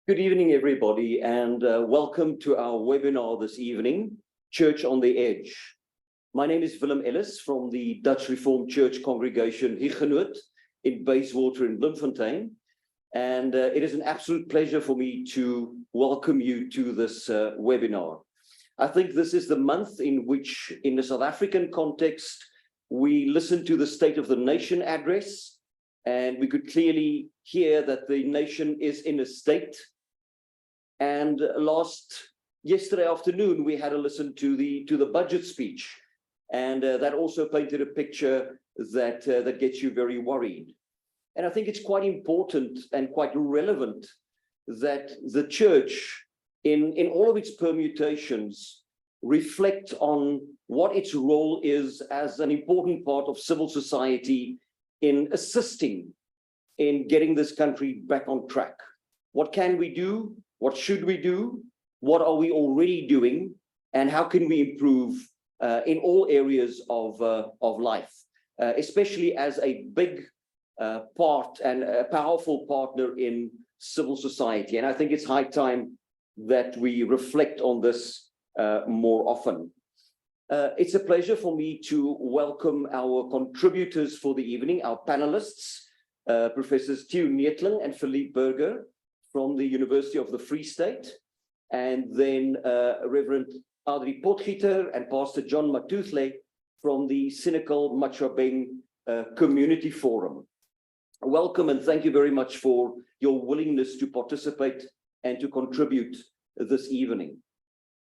Good evening, everybody, and welcome to our webinar this evening, Church on the Edge. My name is Willem Ellis from the Dutch Reformed Church congregation Huguenot in Bayswater in Bloemfontein. And it is an absolute pleasure for me to welcome you to this webinar. I think this is the month in which, in the South African context, we listen to the State of the Nation address, and we could clearly hear that the nation is in a state. And yesterday afternoon, we had a listen to the budget speech, and that also painted a picture that gets you very worried. And I think it's quite important and quite relevant that the church, in all of its permutations, reflect on what its role is as an important part of civil society in assisting in getting this country back on track. What can we do? What should we do? What are we already doing? And how can we improve in all areas of life, especially as a big part and a powerful partner in civil society? And I think it's high time that we reflect on this more often. It's a pleasure for me to welcome our contributors for the evening, our panelists, Professors Theo Neethling and Philippe Burger, from the University of the Free State, and then Reverend Adri Potgieter and Pastor John Matuthle from the Senekal Matjhabeng Community Forum. Welcome and thank you very much for your willingness to participate and to contribute this evening.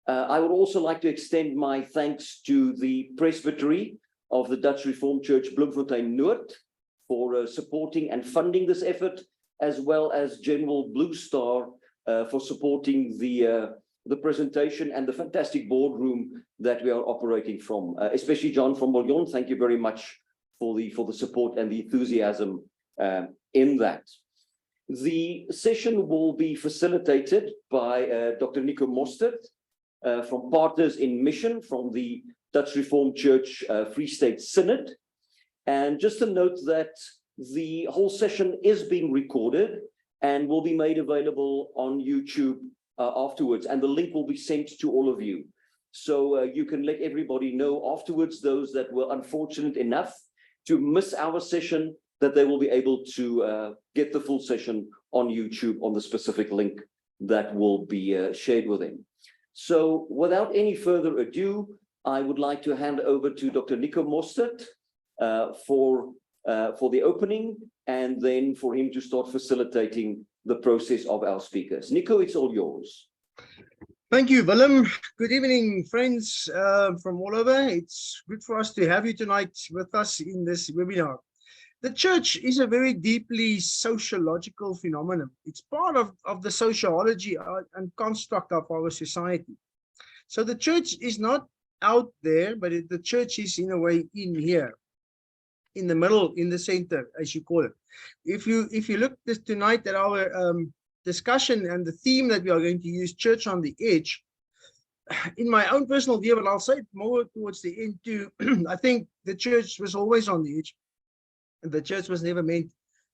I would also like to extend my thanks to the Presbytery of the Dutch Reformed Church Bloemfontein Noord for supporting and funding this effort, as well as General Blue Star for supporting the presentation and the fantastic boardroom that we are operating from. Especially John from Bouillon, thank you very much for the support and the enthusiasm in that. The session will be facilitated by Dr. Nico Mostert from Partners in Mission from the Dutch Reformed Church Free State Synod. And just to note that the whole session is being recorded and will be made available on YouTube afterwards, and the link will be sent to all of you. So you can let everybody know afterwards, those that were unfortunate enough to miss our session, that they will be able to get the full session on YouTube on the specific link that will be shared with them. So without any further ado, I would like to hand over to Dr. Nico Mostert for the opening, and then for him to start facilitating the process of our speakers. Nico, it's all yours. Thank you, Willem. Good evening, friends from all over. It's good for us to have you tonight with us in this webinar. The church is a very deeply sociological phenomenon. It's part of the sociology and construct of our society. So the church is not out there, but the church is in a way in here, in the middle, in the center, as you call it. If you look tonight at our discussion and the theme that we are going to use, Church on the Edge, in my own personal view, but I'll say it more towards the end too, I think the church was always on the edge. And the church was never meant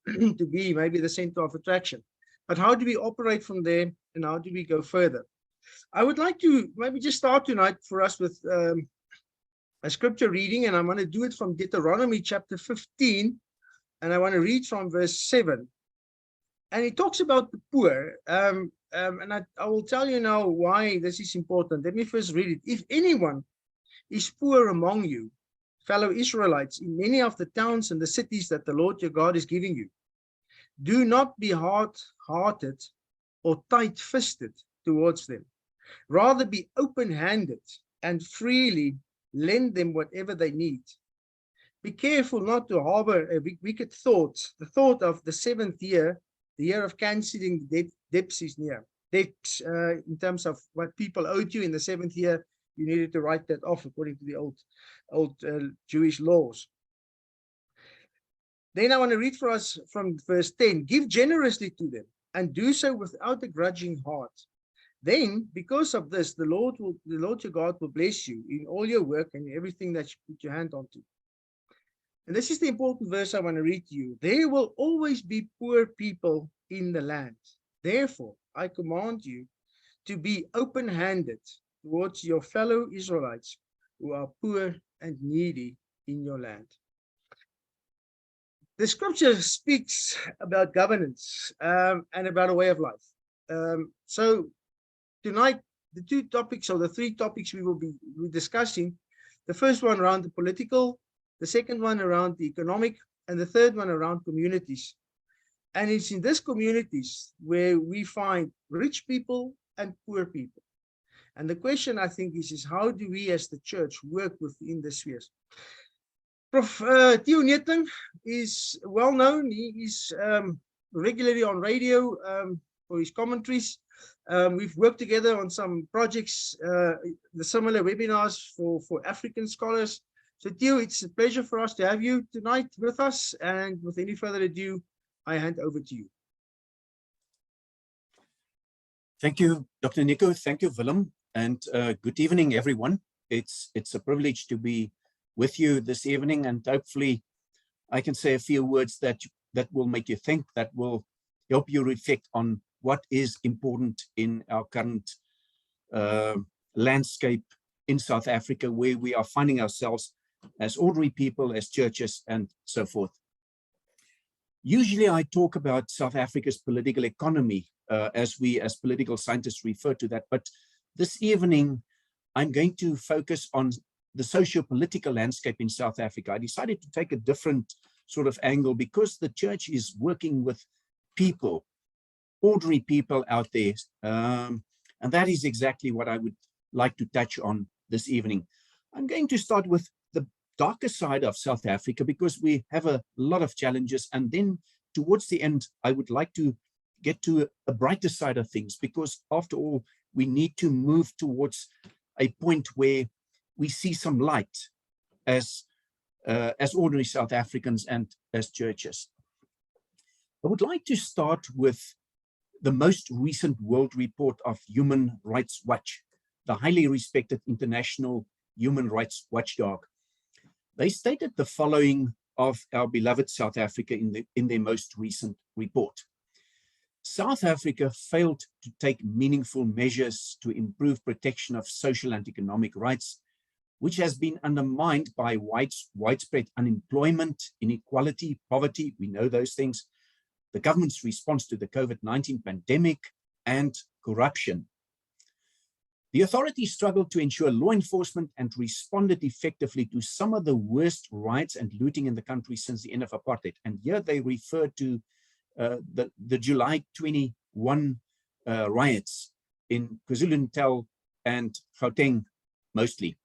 to be maybe the center of attraction. But how do we operate from there, and how do we go further? I would like to maybe just start tonight for us with a scripture reading, and I'm going to do it from Deuteronomy chapter 15, and I want to read from verse 7. And it talks about the poor, and I will tell you now why this is important. Let me first read it. If anyone is poor among you, fellow Israelites, in many of the towns and the cities that the Lord your God is giving you, do not be hard-hearted or tight-fisted towards them. Rather be open-handed and freely lend them whatever they need. Be careful not to harbor a wicked thought. The thought of the seventh year, the year of cancelling debts is near. Debts in terms of what people owed you in the seventh year, you needed to write that off according to the old Jewish laws. Then I want to read for us from verse 10. Give generously to them and do so without a grudging heart. Then, because of this, the Lord your God will bless you in all your work and everything that you put your hand onto. And this is the important verse I want to read to you. There will always be poor people in the land. Therefore, I command you to be open-handed towards your fellow Israelites who are poor and needy in your land. The scripture speaks about governance and about a way of life. So tonight, the two topics or the three topics we will be discussing, the first one around the political, the second one around the economic, and the third one around communities. And it's in these communities where we find rich people and poor people. And the question, I think, is how do we as the church work within the spheres? Prof. Theo Neethling is well known. He is regularly on radio for his commentaries. We've worked together on some projects, the similar webinars for African scholars. So Theo, it's a pleasure for us to have you tonight with us. And with any further ado, I hand over to you. Thank you, Dr. Nico. Thank you, Willem. And good evening, everyone. It's a privilege to be with you this evening, and hopefully I can say a few words that will make you think, that will help you reflect on what is important in our current landscape in South Africa, where we are finding ourselves as ordinary people, as churches, and so forth. Usually I talk about South Africa's political economy, as we as political scientists refer to that, but this evening I'm going to focus on the socio-political landscape in South Africa. I decided to take a different sort of angle because the church is working with people, ordinary people out there, and that is exactly what I would like to touch on this evening. I'm going to start with the darker side of South Africa because we have a lot of challenges, and then towards the end I would like to get to a brighter side of things, because after all we need to move towards a point where we see some light as ordinary South Africans and as churches. I would like to start with the most recent world report of Human Rights Watch, the highly respected international human rights watchdog. They stated the following of our beloved South Africa in their most recent report. South Africa failed to take meaningful measures to improve protection of social and economic rights, which has been undermined by widespread unemployment, inequality, poverty, we know those things, the government's response to the COVID-19 pandemic, and corruption. The authorities struggled to ensure law enforcement and responded effectively to some of the worst riots and looting in the country since the end of apartheid. And here they refer to the July 21 riots in KwaZulu-Natal and Gauteng mostly.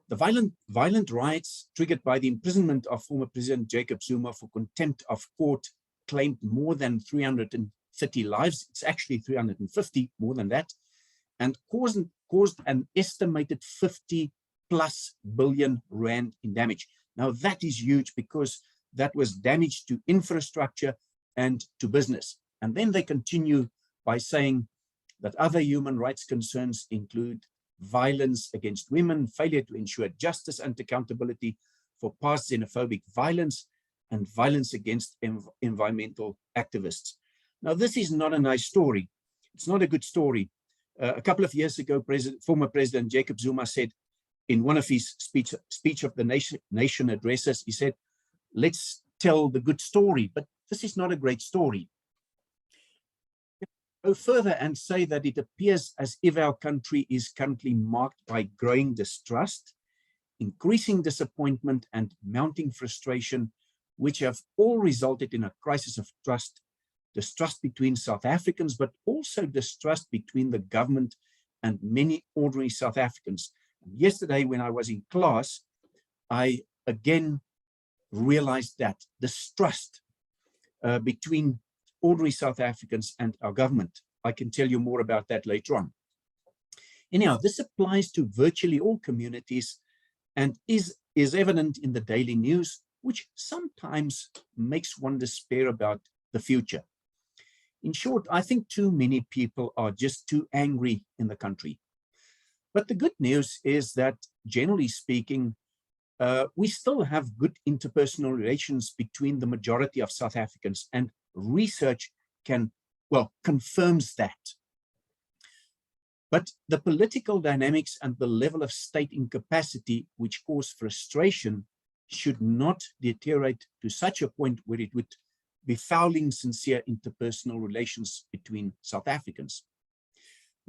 The violent riots triggered by the imprisonment of former President Jacob Zuma for contempt of court claimed more than 330 lives. It's actually 350, more than that, and caused an estimated 50+ billion rand in damage. Now that is huge because that was damage to infrastructure and to business. And then they continue by saying that other human rights concerns include violence against women, failure to ensure justice and accountability for past xenophobic violence, and violence against environmental activists. Now, this is not a nice story. It's not a good story. A couple of years ago, former President Jacob Zuma said in one of his speech of the nation addresses, he said, let's tell the good story, but this is not a great story. Go further and say that it appears as if our country is currently marked by growing distrust, increasing disappointment, and mounting frustration, which have all resulted in a crisis of trust, distrust between South Africans, but also distrust between the government and many ordinary South Africans. And yesterday, when I was in class, I again realized that distrust between ordinary South Africans and our government. I can tell you more about that later on. Anyhow, this applies to virtually all communities and is evident in the daily news, which sometimes makes one despair about the future. In short, I think too many people are just too angry in the country. But the good news is that, generally speaking, we still have good interpersonal relations between the majority of South Africans, and research can well, confirms that. But the political dynamics and the level of state incapacity which cause frustration should not deteriorate to such a point where it would be fouling sincere interpersonal relations between South Africans.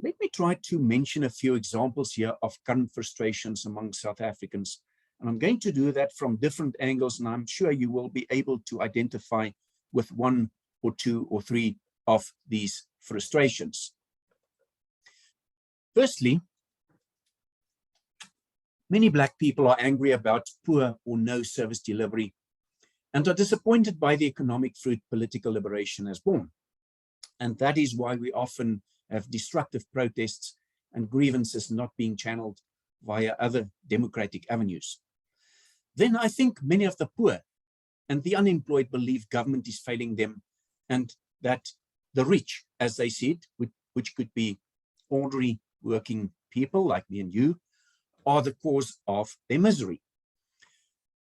Let me try to mention a few examples here of current frustrations among South Africans. And I'm going to do that from different angles, and I'm sure you will be able to identify with one or two or three of these frustrations. Firstly, many Black people are angry about poor or no service delivery and are disappointed by the economic fruit political liberation has borne. And that is why we often have destructive protests and grievances not being channeled via other democratic avenues. Then I think many of the poor and the unemployed believe government is failing them, and that the rich, as they see it, which could be ordinary working people like me and you, are the cause of their misery.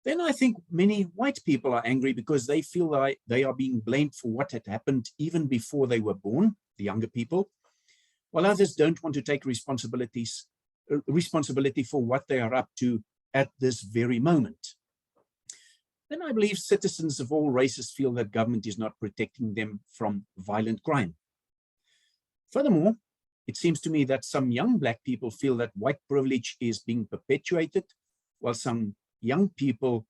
Then I think many white people are angry because they feel that they are being blamed for what had happened even before they were born, the younger people, while others don't want to take responsibility for what they are up to at this very moment. Then I believe citizens of all races feel that government is not protecting them from violent crime. Furthermore, it seems to me that some young Black people feel that white privilege is being perpetuated, while some young people,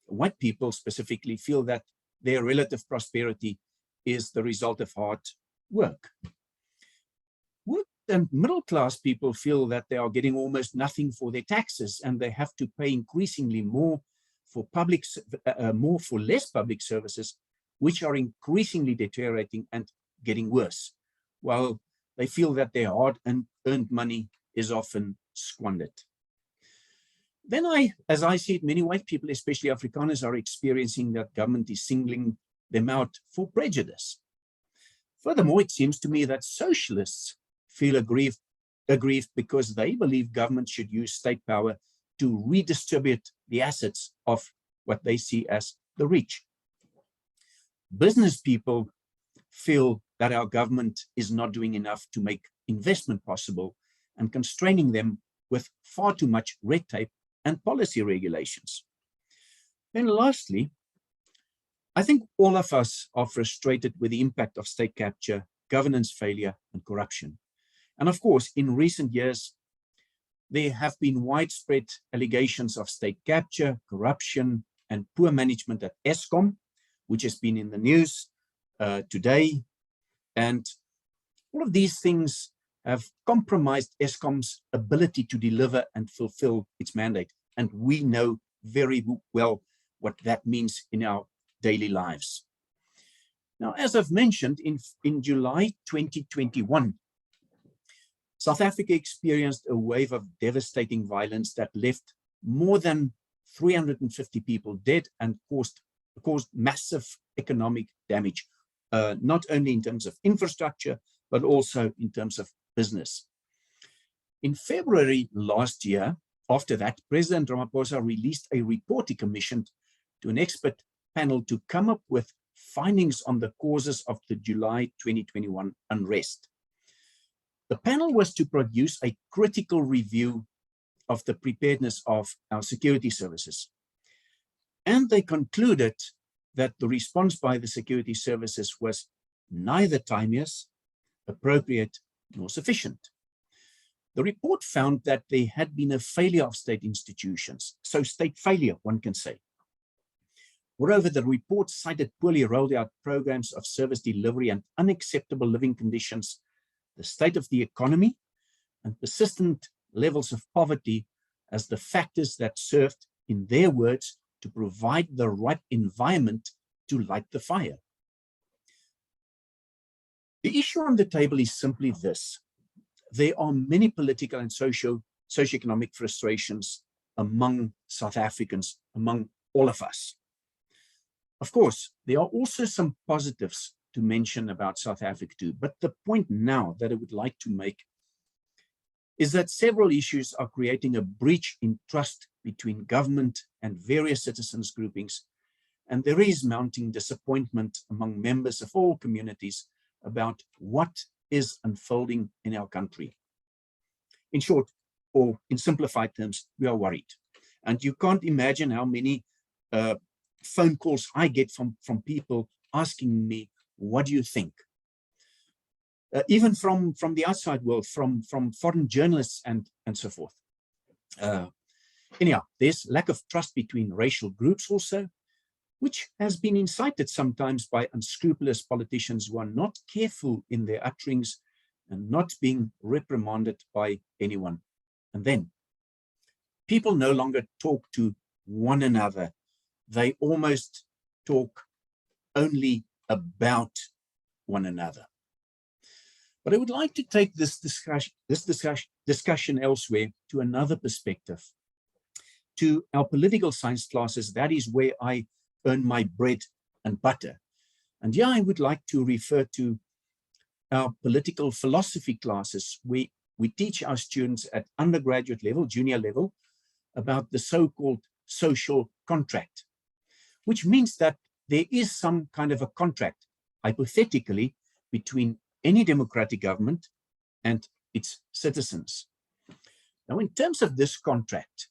white people specifically, feel that their relative prosperity is the result of hard work. Work and middle class people feel that they are getting almost nothing for their taxes, and they have to pay increasingly more for less public services, which are increasingly deteriorating and getting worse, while they feel that their hard-earned money is often squandered. Then as I see it, many white people, especially Afrikaners, are experiencing that government is singling them out for prejudice. Furthermore, it seems to me that socialists feel aggrieved because they believe government should use state power to redistribute the assets of what they see as the rich. Business people feel that our government is not doing enough to make investment possible and constraining them with far too much red tape and policy regulations. Then lastly, I think all of us are frustrated with the impact of state capture, governance failure, and corruption. And of course, in recent years, there have been widespread allegations of state capture, corruption, and poor management at Eskom, which has been in the news today. And all of these things have compromised Eskom's ability to deliver and fulfill its mandate. And we know very well what that means in our daily lives. Now, as I've mentioned, in July 2021, South Africa experienced a wave of devastating violence that left more than 350 people dead and caused massive economic damage, not only in terms of infrastructure, but also in terms of business. In February last year, after that, President Ramaphosa released a report he commissioned to an expert panel to come up with findings on the causes of the July 2021 unrest. The panel was to produce a critical review of the preparedness of our security services. And they concluded that the response by the security services was neither timeous, appropriate, nor sufficient. The report found that there had been a failure of state institutions, so state failure, one can say. Moreover, the report cited poorly rolled out programs of service delivery and unacceptable living conditions, the state of the economy, and persistent levels of poverty as the factors that served, in their words, to provide the right environment to light the fire. The issue on the table is simply this. There are many political and socioeconomic frustrations among South Africans, among all of us. Of course, there are also some positives to mention about South Africa too, but the point now that I would like to make is that several issues are creating a breach in trust between government and various citizens groupings, and there is mounting disappointment among members of all communities about what is unfolding in our country. In short, or in simplified terms, we are worried. And you can't imagine how many phone calls I get from people asking me, what do you think? Even from the outside world, from foreign journalists and so forth. Anyhow, there's lack of trust between racial groups also, which has been incited sometimes by unscrupulous politicians who are not careful in their utterings and not being reprimanded by anyone. And then people no longer talk to one another. They almost talk only about one another. But I would like to take this discussion elsewhere to another perspective. To our political science classes, that is where I earn my bread and butter. And here I would like to refer to our political philosophy classes. We teach our students at undergraduate level, junior level, about the so-called social contract, which means that there is some kind of a contract, hypothetically, between any democratic government and its citizens. Now, in terms of this contract,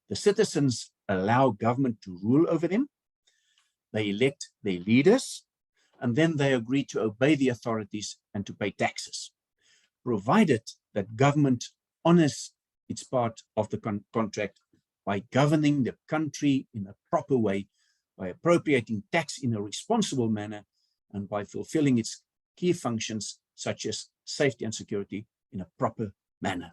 the citizens allow government to rule over them, they elect their leaders, and then they agree to obey the authorities and to pay taxes, provided that government honors its part of the contract by governing the country in a proper way, by appropriating tax in a responsible manner, and by fulfilling its key functions such as safety and security in a proper manner.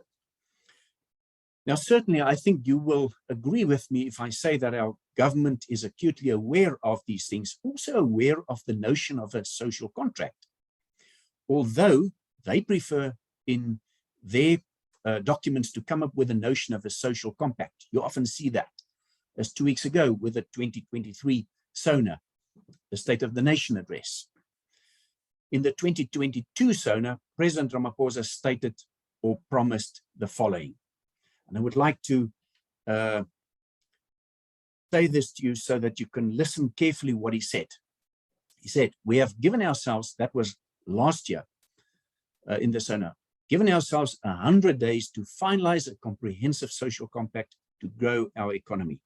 Now, certainly, I think you will agree with me if I say that our government is acutely aware of these things, also aware of the notion of a social contract, although they prefer in their documents to come up with a notion of a social compact. You often see that, as 2 weeks ago with the 2023 SONA, the State of the Nation address. In the 2022 SONA, President Ramaphosa stated or promised the following. And I would like to say this to you so that you can listen carefully what he said. He said, we have given ourselves, that was last year in the SONA, given ourselves 100 days to finalize a comprehensive social compact to grow our economy,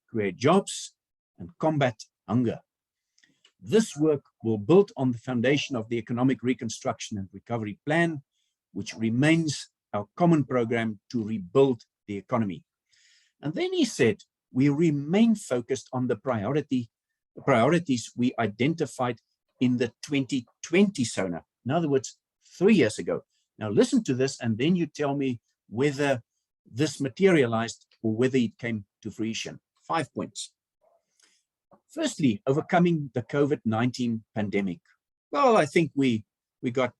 create jobs, and combat hunger. This work will build on the foundation of the Economic Reconstruction and Recovery Plan, which remains our common program to rebuild the economy. And then he said, we remain focused on the priorities we identified in the 2020 SONA. In other words, 3 years ago. Now listen to this, and then you tell me whether this materialized or whether it came to fruition. 5 points. Firstly, overcoming the COVID-19 pandemic. Well, I think we got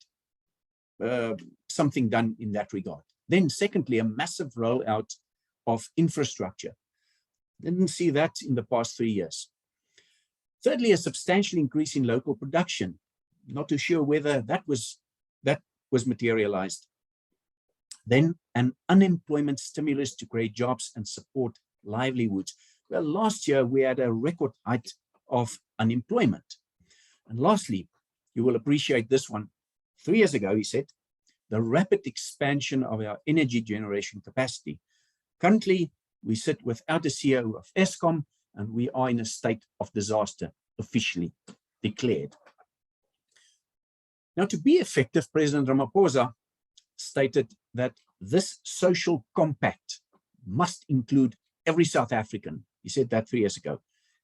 something done in that regard. Then secondly, a massive rollout of infrastructure. Didn't see that in the past 3 years. Thirdly, a substantial increase in local production. Not too sure whether that was materialized. Then an unemployment stimulus to create jobs and support livelihoods. Well, last year we had a record height of unemployment. And lastly, you will appreciate this one. 3 years ago, he said, the rapid expansion of our energy generation capacity. Currently, we sit without a CEO of Eskom, and we are in a state of disaster, officially declared. Now, to be effective, President Ramaphosa stated that this social compact must include every South African. He said that 3 years ago,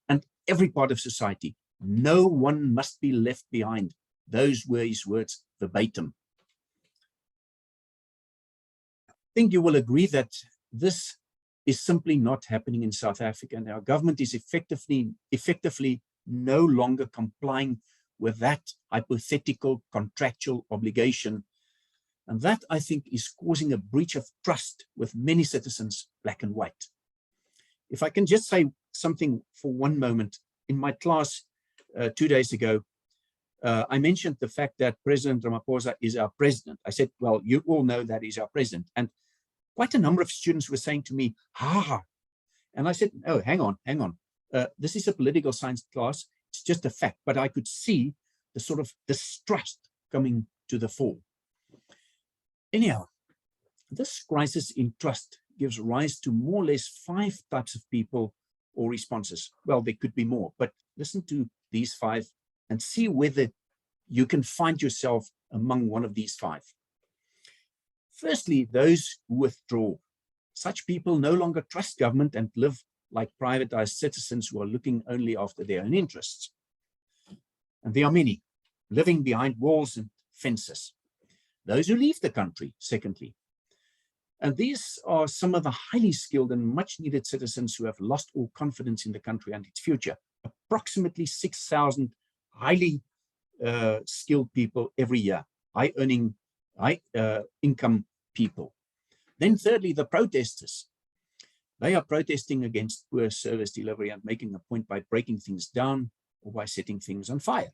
and every part of society. No one must be left behind. Those were his words verbatim. I think you will agree that this is simply not happening in South Africa, and our government is effectively no longer complying with that hypothetical contractual obligation. And that, I think, is causing a breach of trust with many citizens, black and white. If I can just say something for one moment, in my class 2 days ago, I mentioned the fact that President Ramaphosa is our president. I said, well, you all know that he's our president. And quite a number of students were saying to me, ha. And I said, oh, hang on. This is a political science class. It's just a fact. But I could see the sort of distrust coming to the fore. Anyhow, this crisis in trust gives rise to more or less 5 types of people or responses. Well, there could be more, but listen to these 5 and see whether you can find yourself among one of these 5. Firstly, those who withdraw. Such people no longer trust government and live like privatized citizens who are looking only after their own interests. And there are many, living behind walls and fences. Those who leave the country, secondly. And these are some of the highly skilled and much needed citizens who have lost all confidence in the country and its future. Approximately 6,000 highly skilled people every year, high income people. Then thirdly, the protesters. They are protesting against poor service delivery and making a point by breaking things down or by setting things on fire.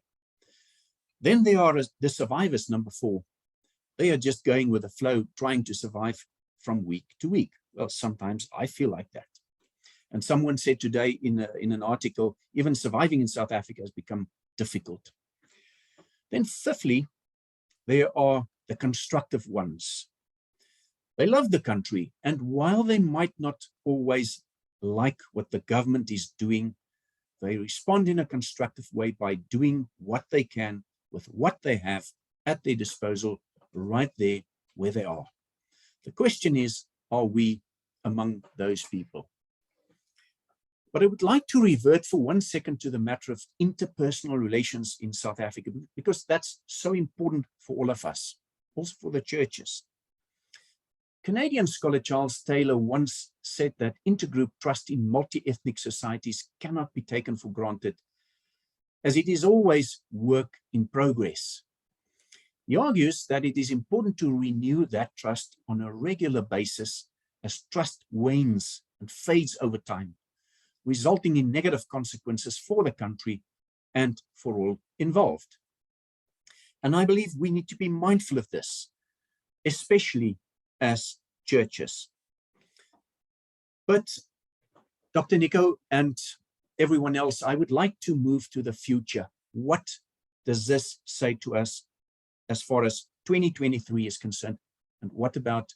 Then there are the survivors, number 4. They are just going with the flow, trying to survive from week to week. Well, sometimes I feel like that. And someone said today in an article, even surviving in South Africa has become difficult. Then fifthly, there are the constructive ones. They love the country, and while they might not always like what the government is doing, they respond in a constructive way by doing what they can with what they have at their disposal right there where they are. The question is, are we among those people? But I would like to revert for 1 second to the matter of interpersonal relations in South Africa, because that's so important for all of us, also for the churches. Canadian scholar Charles Taylor once said that intergroup trust in multi-ethnic societies cannot be taken for granted, as it is always work in progress. He argues that it is important to renew that trust on a regular basis as trust wanes and fades over time, resulting in negative consequences for the country and for all involved. And I believe we need to be mindful of this, especially as churches. But Dr. Nico and everyone else, I would like to move to the future. What does this say to us as far as 2023 is concerned? And what about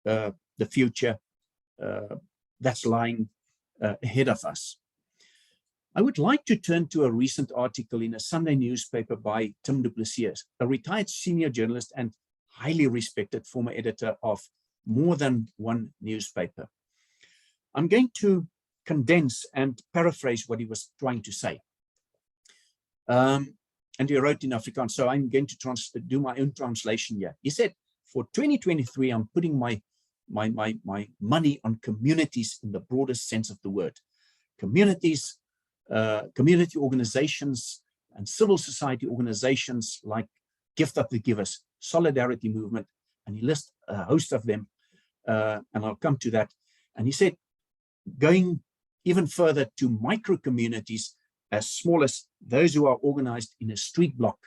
the future that's lying ahead of us? I would like to turn to a recent article in a Sunday newspaper by Tim du Plessis, a retired senior journalist and highly respected former editor of more than one newspaper. I'm going to condense and paraphrase what he was trying to say. And he wrote in Afrikaans, so I'm going to do my own translation here. He said, for 2023, I'm putting my money on communities in the broadest sense of the word. Communities, community organizations and civil society organizations like Gift of the Givers, Solidarity Movement, and he lists a host of them, and I'll come to that. And he said, going even further to micro communities as small as those who are organized in a street block,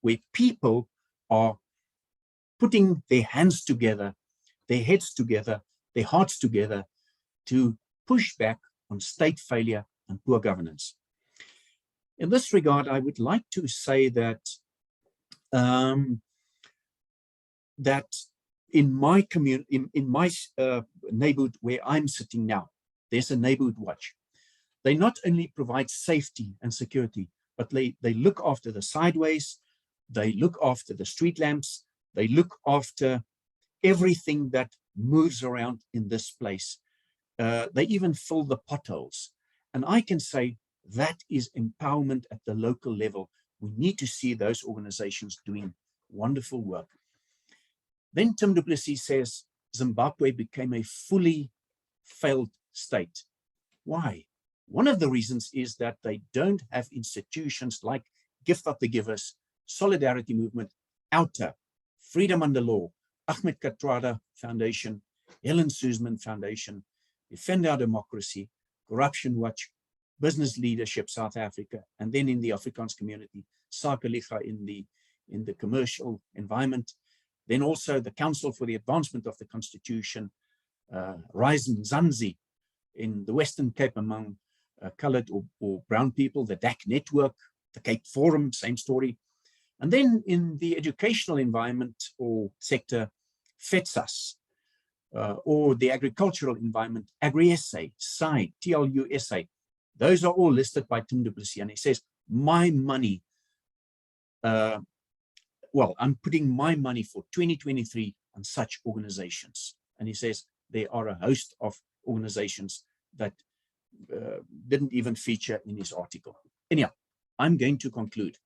where people are putting their hands together, their heads together, their hearts together to push back on state failure and poor governance. In this regard, I would like to say that that in my community, in my neighborhood where I'm sitting now, there's a neighborhood watch. They not only provide safety and security, but they look after the sideways, they look after the street lamps, they look after everything that moves around in this place. They even fill the potholes. And I can say that is empowerment at the local level. We need to see those organizations doing wonderful work. Then Tim du Plessis says Zimbabwe became a fully failed state. Why? One of the reasons is that they don't have institutions like Gift of the Givers, Solidarity Movement, OUTA, Freedom Under Law, Ahmed Kathrada Foundation, Helen Suzman Foundation, Defend Our Democracy, Corruption Watch, Business Leadership South Africa, and then in the Afrikaans community, Sakeliga in the commercial environment. Then also the Council for the Advancement of the Constitution, Rise Mzansi in the Western Cape among colored or brown people, the DAC Network, the Cape Forum, same story, And then in the educational environment or sector, FETSAS, or the agricultural environment, AgriSA, SAI, TLUSA. Those are all listed by Tim du Plessis, and he says, my money, well, I'm putting my money for 2023 on such organizations. And he says there are a host of organizations that didn't even feature in his article. Anyhow, I'm going to conclude.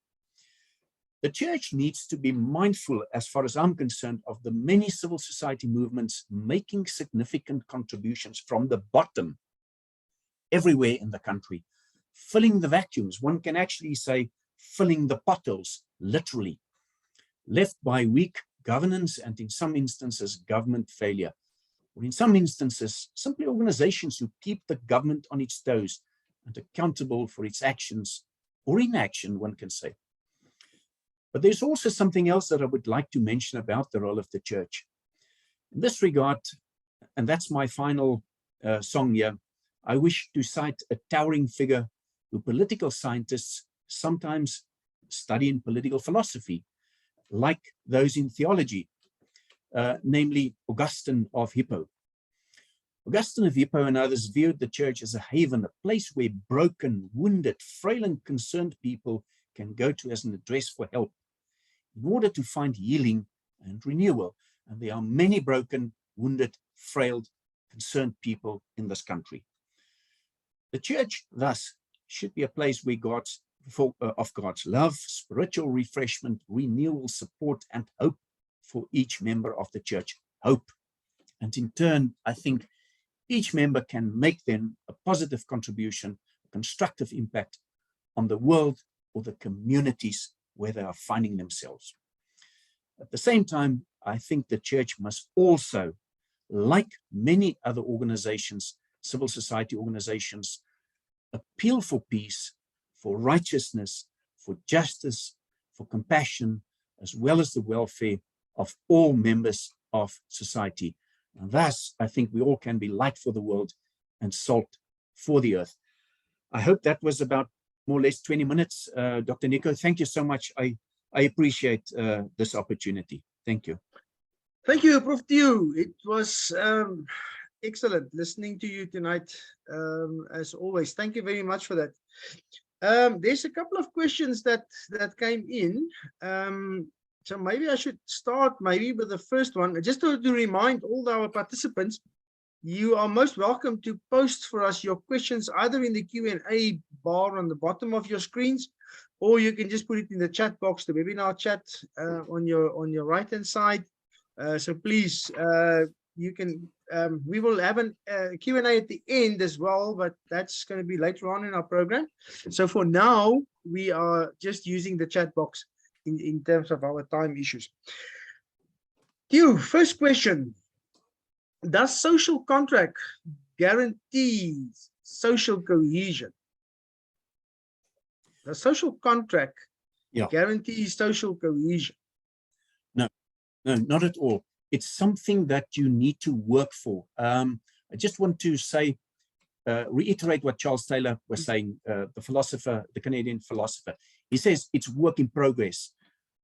The church needs to be mindful, as far as I'm concerned, of the many civil society movements making significant contributions from the bottom everywhere in the country, filling the vacuums. One can actually say filling the potholes, literally, left by weak governance and in some instances, government failure, or in some instances, simply organizations who keep the government on its toes and accountable for its actions or inaction, one can say. But there's also something else that I would like to mention about the role of the church. In this regard, and that's my final song here, I wish to cite a towering figure who political scientists sometimes study in political philosophy, like those in theology, namely Augustine of Hippo. Augustine of Hippo and others viewed the church as a haven, a place where broken, wounded, frail and concerned people can go to as an address for help in order to find healing and renewal. And there are many broken, wounded, frail, concerned people in this country. The church, thus, should be a place where of God's love, spiritual refreshment, renewal, support, and hope for each member of the church. Hope. And in turn, I think each member can make then a positive contribution, a constructive impact on the world or the communities where they are finding themselves. At the same time, I think the church must also, like many other organizations, civil society organizations, appeal for peace, for righteousness, for justice, for compassion, as well as the welfare of all members of society. And thus, I think we all can be light for the world and salt for the earth. I hope that was about more or less 20 minutes. Dr. Nico, thank you so much. I appreciate this opportunity. Thank you. Thank you, Prof. Theo. It was excellent listening to you tonight, as always. Thank you very much for that. There's a couple of questions that came in. So maybe I should start with the first one. Just to remind all our participants, you are most welcome to post for us your questions either in the Q&A bar on the bottom of your screens, or you can just put it in the chat box, the webinar chat on your right-hand side. So please, you can. We will have a Q&A at the end as well, but that's going to be later on in our program. So for now, we are just using the chat box in terms of our time issues. Theo, first question. Does social contract guarantee social cohesion? Does social contract guarantee social cohesion? No, not at all. It's something that you need to work for. I just want to say, reiterate what Charles Taylor was saying, the philosopher, the Canadian philosopher. He says it's work in progress,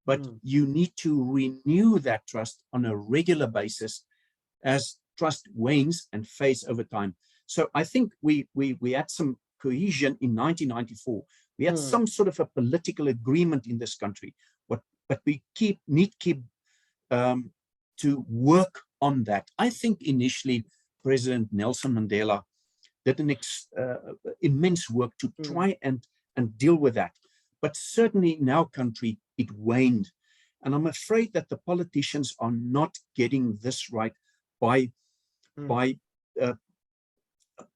but you need to renew that trust on a regular basis as trust wanes and fades over time. So I think we had some cohesion in 1994. We had some sort of a political agreement in this country, but we need to work on that. I think initially President Nelson Mandela did an immense work to try and deal with that. But certainly in our country, it waned. And I'm afraid that the politicians are not getting this right by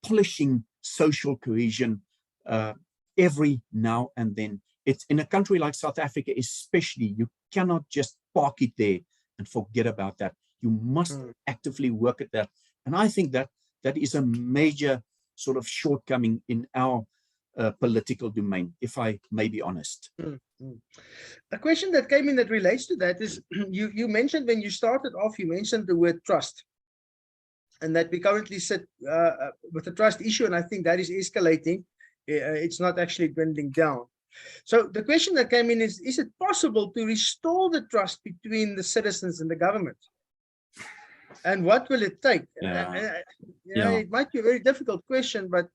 polishing social cohesion every now and then. It's in a country like South Africa, especially, you cannot just park it there and forget about that. You must actively work at that. And I think that is a major sort of shortcoming in our political domain, if I may be honest. A question that came in that relates to that is, you mentioned when you started off, you mentioned the word trust. And that we currently sit with the trust issue, and I think that is escalating. It's not actually dwindling down. So the question that came in is it possible to restore the trust between the citizens and the government? And what will it take? Yeah. It might be a very difficult question, but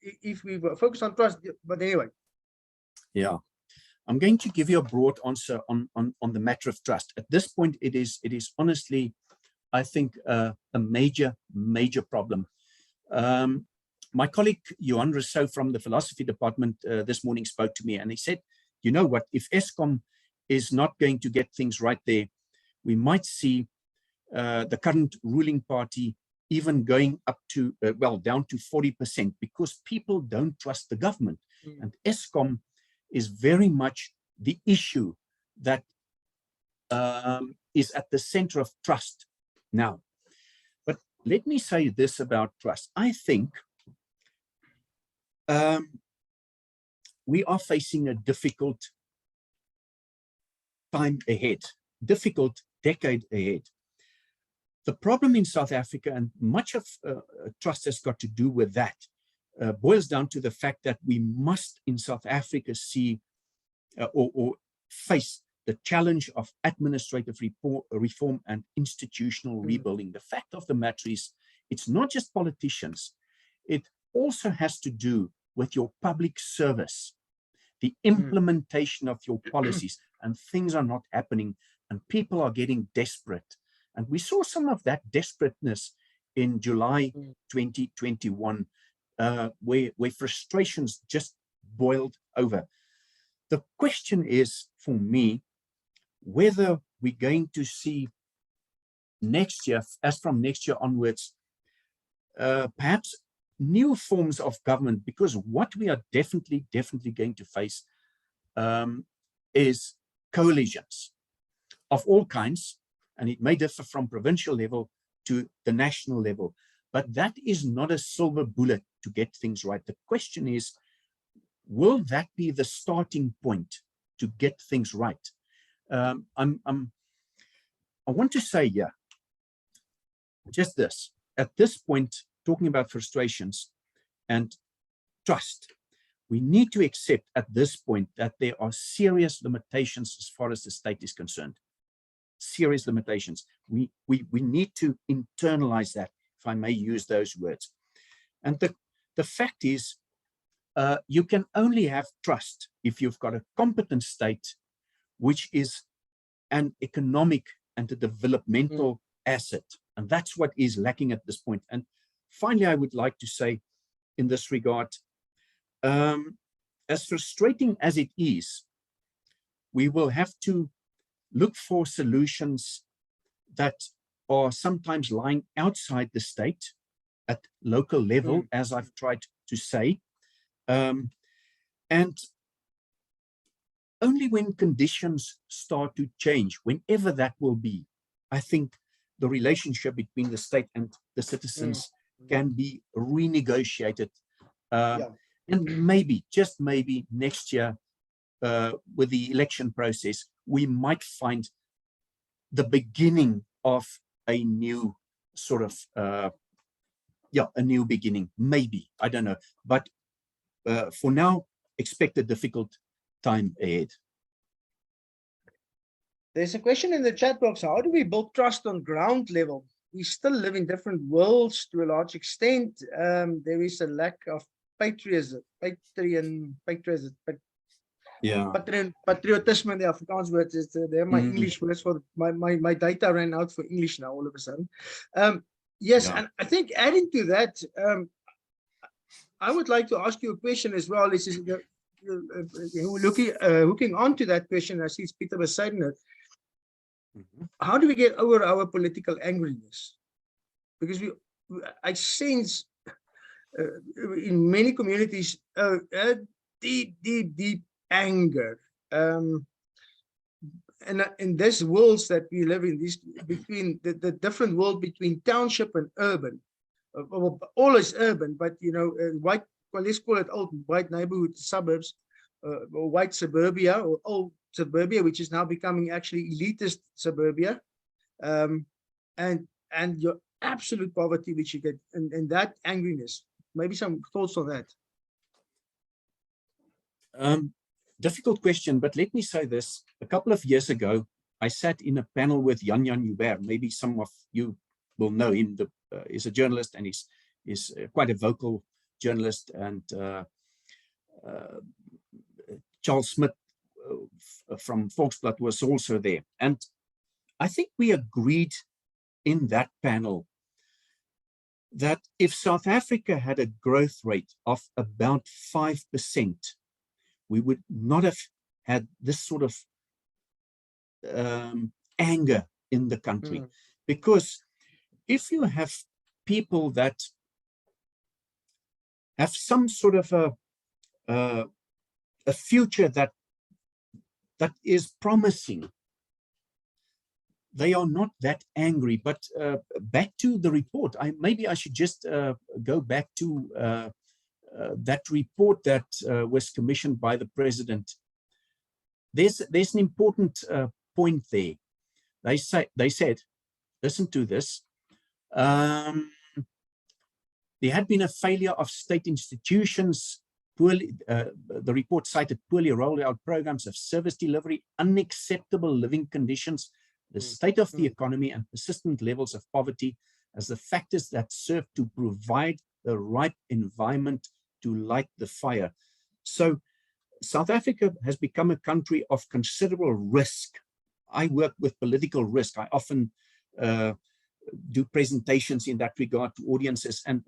if we focus on trust, but anyway. Yeah. I'm going to give you a broad answer on the matter of trust. At this point, it is honestly, I think, a major problem. My colleague Johan Rousseau from the philosophy department this morning spoke to me, and he said, you know what, if Eskom is not going to get things right there, we might see the current ruling party even going up to, down to 40%, because people don't trust the government. And Eskom is very much the issue that is at the center of trust now. But let me say this about trust. I think we are facing a difficult time ahead, difficult decade ahead. The problem in South Africa, and much of trust has got to do with that, boils down to the fact that we must in South Africa see or face the challenge of administrative reform and institutional rebuilding. The fact of the matter is, it's not just politicians. It also has to do with your public service, the implementation of your policies, and things are not happening, and people are getting desperate. And we saw some of that desperateness in July 2021, where frustrations just boiled over. The question is, for me, whether we're going to see next year, as from next year onwards, perhaps new forms of government, because what we are definitely going to face is coalitions of all kinds, and it may differ from provincial level to the national level, but that is not a silver bullet to get things right. The question is, will that be the starting point to get things right? I want to say here, just this, at this point, talking about frustrations and trust, we need to accept at this point that there are serious limitations as far as the state is concerned. Serious limitations. We need to internalize that, if I may use those words. And the fact is, you can only have trust if you've got a competent state, which is an economic and a developmental asset. And that's what is lacking at this point. And finally, I would like to say in this regard, as frustrating as it is, we will have to look for solutions that are sometimes lying outside the state at local level, as I've tried to say. And only when conditions start to change, whenever that will be, I think the relationship between the state and the citizens can be renegotiated. And maybe, just maybe next year, with the election process, we might find the beginning of a new sort of, a new beginning, maybe, I don't know. But for now, expect a difficult time ahead. There's a question in the chat box. How do we build trust on ground level? We still live in different worlds to a large extent. There is a lack of patriotism, patriotism in the Afrikaans words. They're my English words for my data ran out for English now all of a sudden. Yes, and I think adding to that, I would like to ask you a question as well. This is hooking on to that question. I see it's Peter Besaidner. How do we get over our political angriness? Because I sense in many communities a deep anger. And in this worlds that we live in, this between the different world between township and urban, all is urban, but white, well, let's call it old white neighborhood suburbs, or white suburbia, or old suburbia, which is now becoming actually elitist suburbia, and your absolute poverty, which you get, and that angriness. Maybe some thoughts on that. Difficult question, but let me say this. A couple of years ago, I sat in a panel with Jan Joubert. Maybe some of you will know him. He's a journalist, and he's quite a vocal journalist. And Charles Smith from Volksblad was also there. And I think we agreed in that panel that if South Africa had a growth rate of about 5%, we would not have had this sort of anger in the country. Because if you have people that have some sort of a future that is promising, they are not that angry. But back to the report, maybe I should just go back to that report that was commissioned by the president. There's an important point there. They said, listen to this. There had been a failure of state institutions. The report cited poorly rolled out programs of service delivery, unacceptable living conditions, the state of the economy, and persistent levels of poverty as the factors that serve to provide the right environment to light the fire. So South Africa has become a country of considerable risk. I work with political risk. I often do presentations in that regard to audiences, and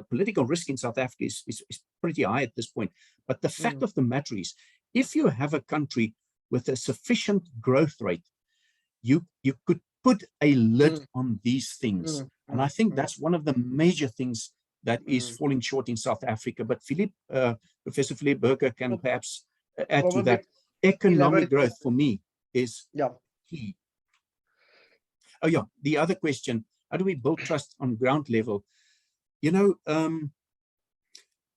political risk in South Africa is pretty high at this point. But the fact of the matter is, if you have a country with a sufficient growth rate, you could put a lid on these things. And I think that's one of the major things that is falling short in South Africa. But Professor Philippe Burger can perhaps add to that. Economic growth for me is key. Oh yeah, the other question, how do we build trust on ground level? You know,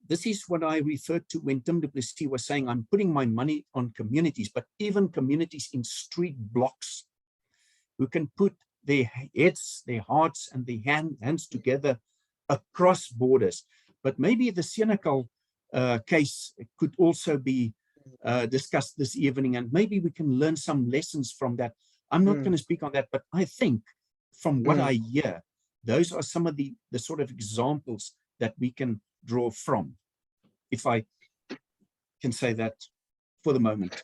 this is what I referred to when Tim du Plessis was saying, I'm putting my money on communities, but even communities in street blocks who can put their heads, their hearts, and their hands together across borders. But maybe the Senekal case could also be discussed this evening, and maybe we can learn some lessons from that. I'm not going to speak on that, but I think from what I hear, those are some of the sort of examples that we can draw from, if I can say that for the moment.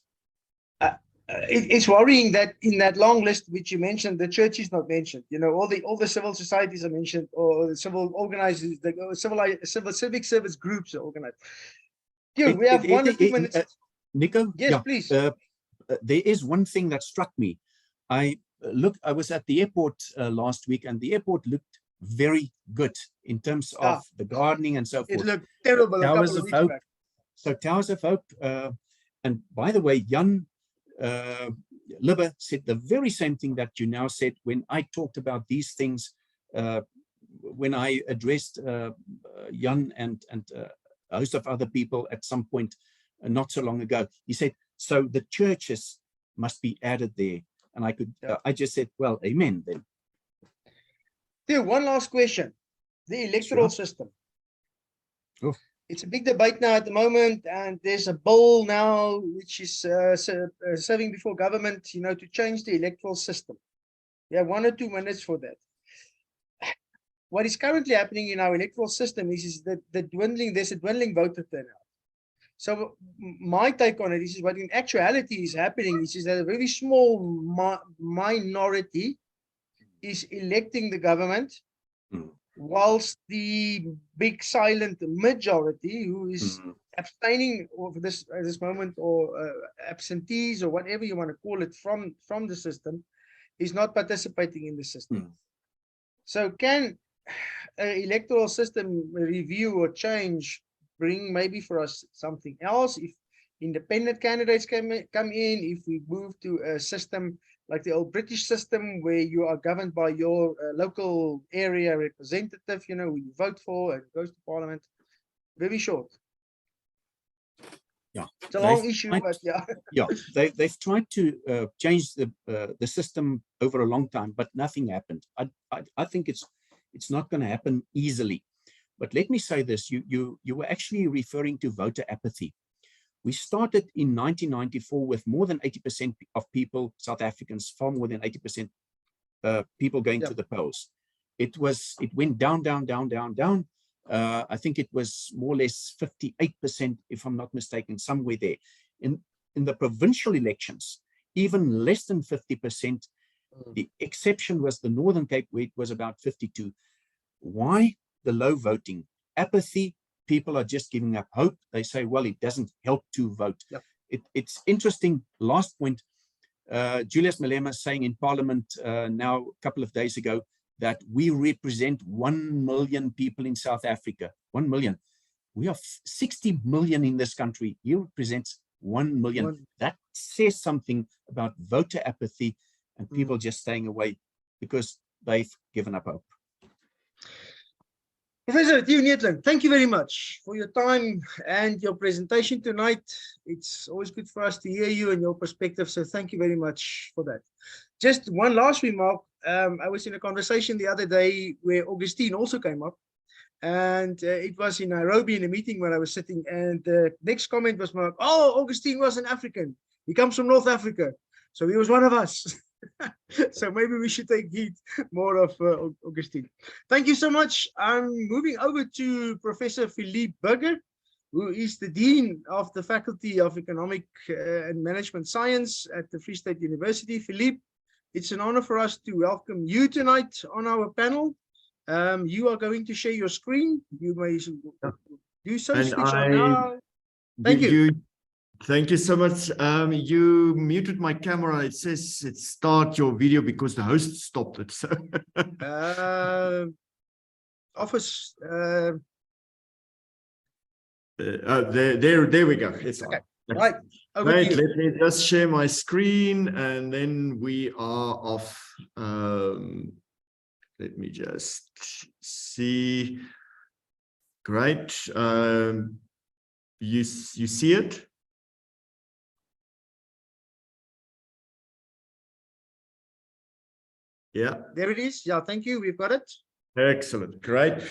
It's worrying that in that long list which you mentioned, the church is not mentioned. You know, all the civil societies are mentioned, or the civil organizers, the civic service groups are organized. Dude, we have 1 or 2 minutes. Nico, yes, please. There is one thing that struck me. I was at the airport last week, and the airport looked very good in terms of the gardening and so forth. It looked terrible. Towers of Hope. So Towers of Hope. And by the way, Jan Libbe said the very same thing that you now said when I talked about these things, when I addressed Jan and a host of other people at some point not so long ago. He said, so the churches must be added there. And I just said, well, amen then. Dude, one last question. The electoral system. Oof. It's a big debate now at the moment, and there's a bill now which is serving before government, you know, to change the electoral system. You have 1 or 2 minutes for that. What is currently happening in our electoral system is that there's a dwindling voter turnout. So my take on it is what in actuality is happening is that a very small minority is electing the government, whilst the big silent majority who is abstaining of this at this moment, or absentees, or whatever you want to call it, from the system, is not participating in the system. So can an electoral system review or change bring maybe for us something else? If independent candidates come in, if we move to a system like the old British system where you are governed by your local area representative, you know, who you vote for and goes to parliament. Very short. Yeah, it's a long issue, but yeah. Yeah, they've tried to change the system over a long time, but nothing happened. I think it's not going to happen easily. But let me say this: you were actually referring to voter apathy. We started in 1994 with more than 80% of people, South Africans, far more than 80% people going to the polls. It went down. I think it was more or less 58%, if I'm not mistaken, somewhere there. In the provincial elections, even less than 50%. The exception was the Northern Cape, where it was about 52. Why the low voting? Apathy. People are just giving up hope. They say, well, it doesn't help to vote. It's interesting. Last point, Julius Malema saying in Parliament now a couple of days ago that we represent 1 million people in South Africa. 1 million. We are 60 million in this country. He represents 1 million. That says something about voter apathy and people just staying away because they've given up hope. Professor Theo Neethling, thank you very much for your time and your presentation tonight. It's always good for us to hear you and your perspective, so thank you very much for that. Just one last remark. I was in a conversation the other day where Augustine also came up, and it was in Nairobi in a meeting where I was sitting, and the next comment was, oh, Augustine was an African. He comes from North Africa, so he was one of us. So maybe we should take heed more of Augustine. Thank you so much. I'm moving over to Professor Philippe Burger, who is the Dean of the Faculty of Economic and Management Science at the Free State University. Philippe, it's an honor for us to welcome you tonight on our panel. You are going to share your screen. You may do so. Switch on now. Thank you. Thank you so much. You muted my camera. It says it start your video because the host stopped it. So office. There we go. It's okay. On. Right. Right. Let me just share my screen and then we are off. Let me just see. Great. You see it? Yeah. There it is. Yeah, thank you. We've got it. Excellent. Great.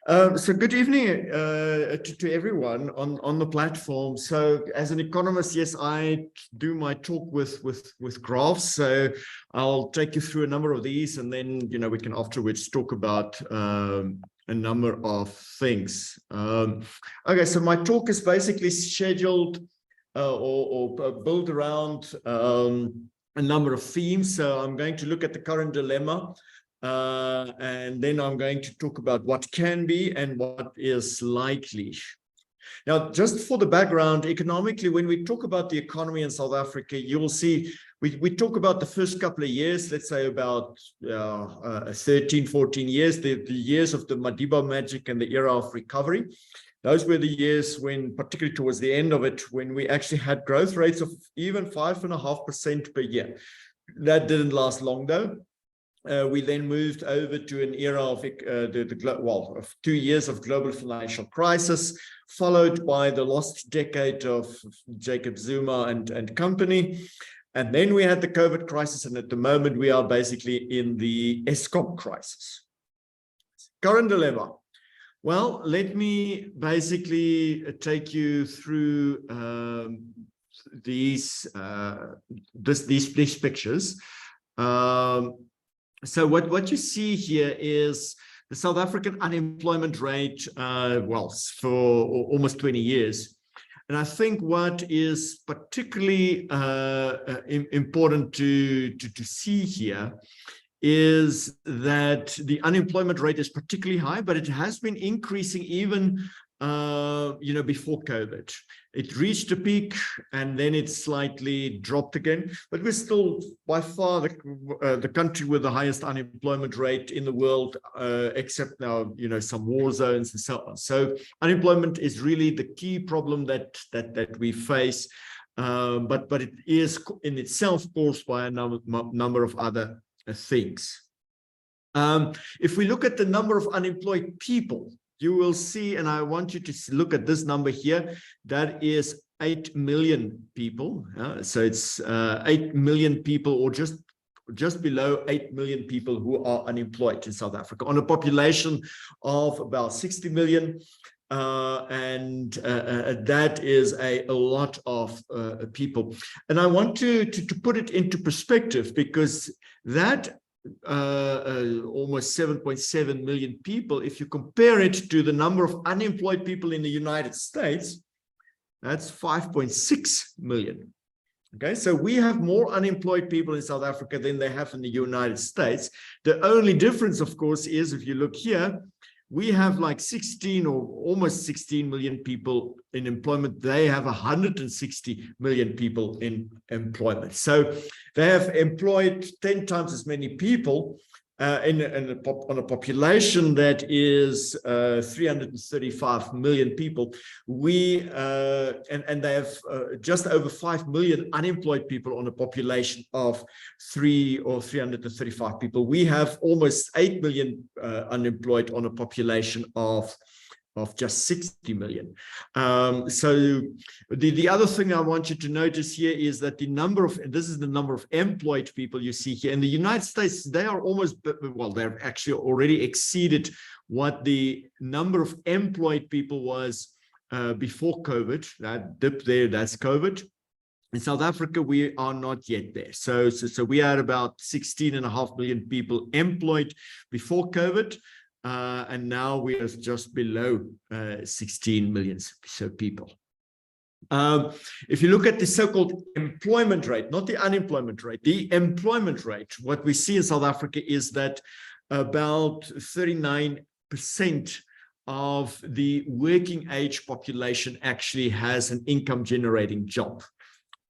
So good evening to everyone on the platform. So as an economist, yes, I do my talk with graphs. So I'll take you through a number of these and then, we can afterwards talk about a number of things. Okay, so my talk is basically scheduled or built around a number of themes. So I'm going to look at the current dilemma, and then I'm going to talk about what can be and what is likely. Now, just for the background, economically, when we talk about the economy in South Africa, you will see we talk about the first couple of years, let's say about 13, 14 years, the years of the Madiba magic and the era of recovery. Those were the years when, particularly towards the end of it, when we actually had growth rates of even 5.5% per year. That didn't last long, though. We then moved over to an era of of 2 years of global financial crisis, followed by the lost decade of Jacob Zuma and company. And then we had the COVID crisis, and at the moment we are basically in the Eskom crisis. Current dilemma. Well, let me basically take you through these pictures. So what you see here is the South African unemployment rate, for almost 20 years. And I think what is particularly important to see here is that the unemployment rate is particularly high, but it has been increasing even before COVID. It reached a peak and then it slightly dropped again, but we're still by far the country with the highest unemployment rate in the world, except now, some war zones and so on. So unemployment is really the key problem that we face, but it is in itself caused by a number of other things. If we look at the number of unemployed people, you will see, and I want you to look at this number here, that is 8 million people. So it's 8 million people, or just below 8 million people who are unemployed in South Africa on a population of about 60 million. and that is a lot of people. And I want to put it into perspective, because that almost 7.7 million people, if you compare it to the number of unemployed people in the United States, that's 5.6 million. Okay, so we have more unemployed people in South Africa than they have in the United States. The only difference, of course, is if you look here, we have like 16 or almost 16 million people in employment. They have 160 million people in employment. So they have employed 10 times as many people on a population that is 335 million people. And they have just over 5 million unemployed people on a population of 335 people. We have almost 8 million unemployed on a population of just 60 million. So the other thing I want you to notice here is that this is the number of employed people you see here. In the United States, they are almost, well, they've actually already exceeded what the number of employed people was before COVID. That dip there, that's COVID. In South Africa, we are not yet there. So we had about 16.5 million people employed before COVID. And now we are just below 16 million people. If you look at the so-called employment rate, not the unemployment rate, the employment rate, what we see in South Africa is that about 39% of the working age population actually has an income generating job.